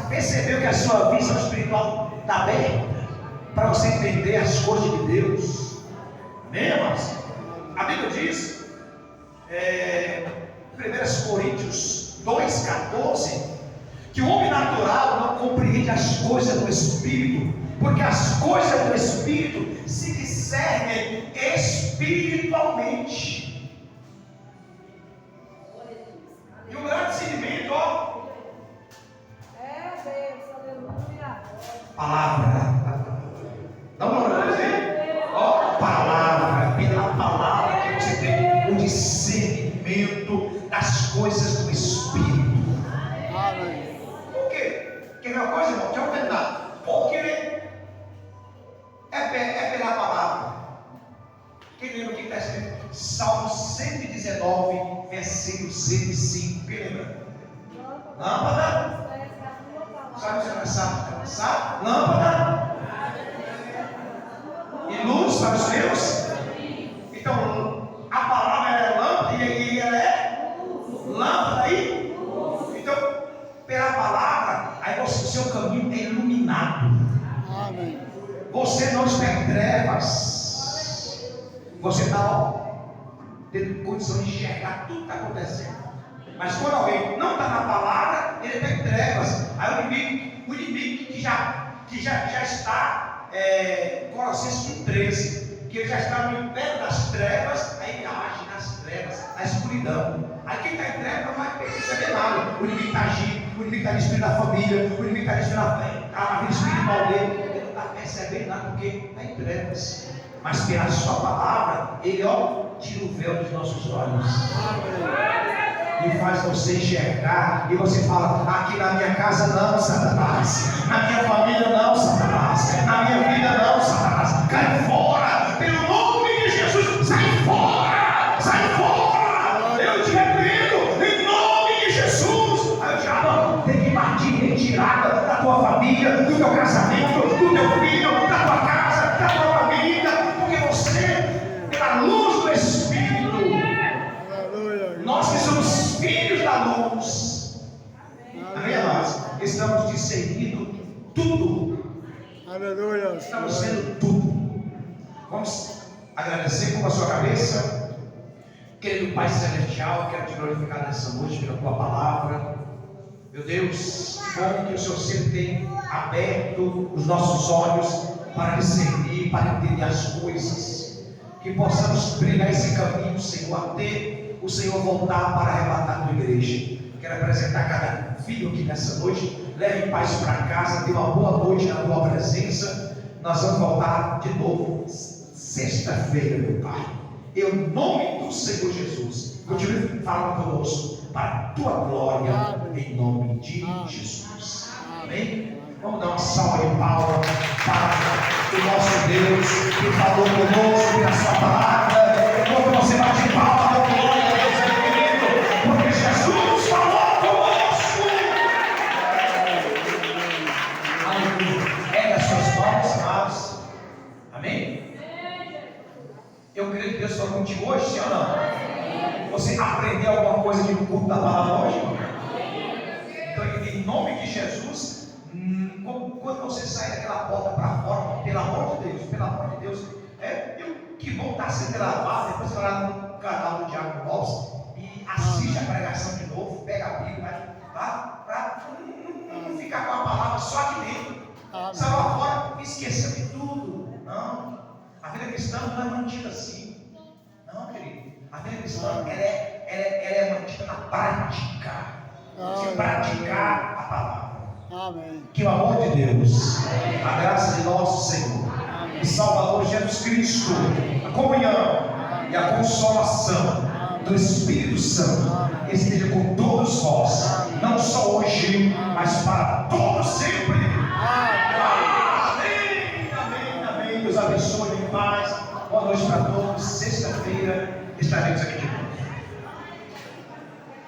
Percebeu que a sua visão espiritual está aberta para você entender as coisas de Deus? Amém, irmãos? A Bíblia diz, 1 Coríntios 2,14, que o homem natural não compreende as coisas do Espírito, porque as coisas do Espírito se discernem espiritualmente. discernimento das coisas do Espírito. Amém. Por quê? Quer ver uma coisa, irmão? Deixa eu tentar. Porque é pela palavra. Quem lembra o que está escrito? Salmo 119, versículo 105. Quem lembra? Lâmpada. Sabe você não sabe? Lâmpada. E luz para os seus. Então, a palavra é lâmpada e ela é lâmpada aí. Então, pela palavra, aí o seu caminho é iluminado. Amém. Você não está em trevas. Você está tendo condição de enxergar tudo que está acontecendo. Mas quando alguém não está na palavra, ele está em trevas. Aí o inimigo que já está, Colossenses 13, que ele já está no império das trevas, aí ele age nas trevas, na escuridão. Aí quem está em trevas não vai perceber nada. O inimigo está agindo, o inimigo está destruindo a família, o inimigo está destruindo a vida espiritual dele. Ele não está percebendo nada porque está em trevas. Mas pela sua palavra, ele tira o véu dos nossos olhos. E faz você enxergar. E você fala: aqui na minha casa não, Satanás. Na minha família não, Satanás. Na minha vida não, Satanás. Cai fora, pelo nome de Jesus. Sai fora, sai fora. Eu te repreendo em nome de Jesus. Aí o diabo tem que partir retirada da tua família, do teu casamento, do teu filho, da tua casa, da tua família. Porque você, pela luz do Espírito, Aleluia. nós que somos filhos da luz, amém, amados? Estamos discernindo tudo, Aleluia. estamos vendo tudo. Vamos agradecer com a sua cabeça. Querido Pai Celestial, quero te glorificar nessa noite pela tua palavra. Meu Deus, bom que o Senhor sempre tem aberto os nossos olhos para discernir, para entender as coisas. Que possamos trilhar esse caminho, Senhor, até o Senhor voltar para arrebatar a tua igreja. Quero apresentar cada filho aqui nessa noite. Leve em paz para casa, dê uma boa noite na tua presença. Nós vamos voltar de novo sexta-feira, meu Pai. Em nome do Senhor Jesus, continue falando conosco para a tua glória, em nome de Jesus. Amém? Vamos dar uma salva de palmas para o nosso Deus que falou conosco pela sua palavra. Enquanto você bate palma, dá glória a Deus, querido, porque Jesus falou conosco. Aleluia. Ergue as suas mãos, amados. Amém? Eu creio que Deus falou contigo hoje, sim ou não? Você aprendeu alguma coisa de culto da palavra hoje? Então, em nome de Jesus, quando você sair daquela porta para fora, pelo amor de Deus, que bom estar sendo gravado. Depois vai lá no canal do Diácono Lopes e assiste a pregação de novo, pega a Bíblia, tá? Para não ficar com a palavra só aqui dentro. Sai lá fora, esqueceu de tudo. Não, a vida cristã não é mantida assim. Não, querido. A vida cristã ela é mantida na prática. De praticar a palavra. Amém. Que o amor de Deus, a graça de nosso Senhor e Salvador Jesus Cristo, a comunhão e a consolação do Espírito Santo esteja com todos vós, não só hoje, mas para todos sempre. Amém, amém, amém. Deus abençoe em paz. Boa noite para todos. Sexta-feira estaremos aqui de novo.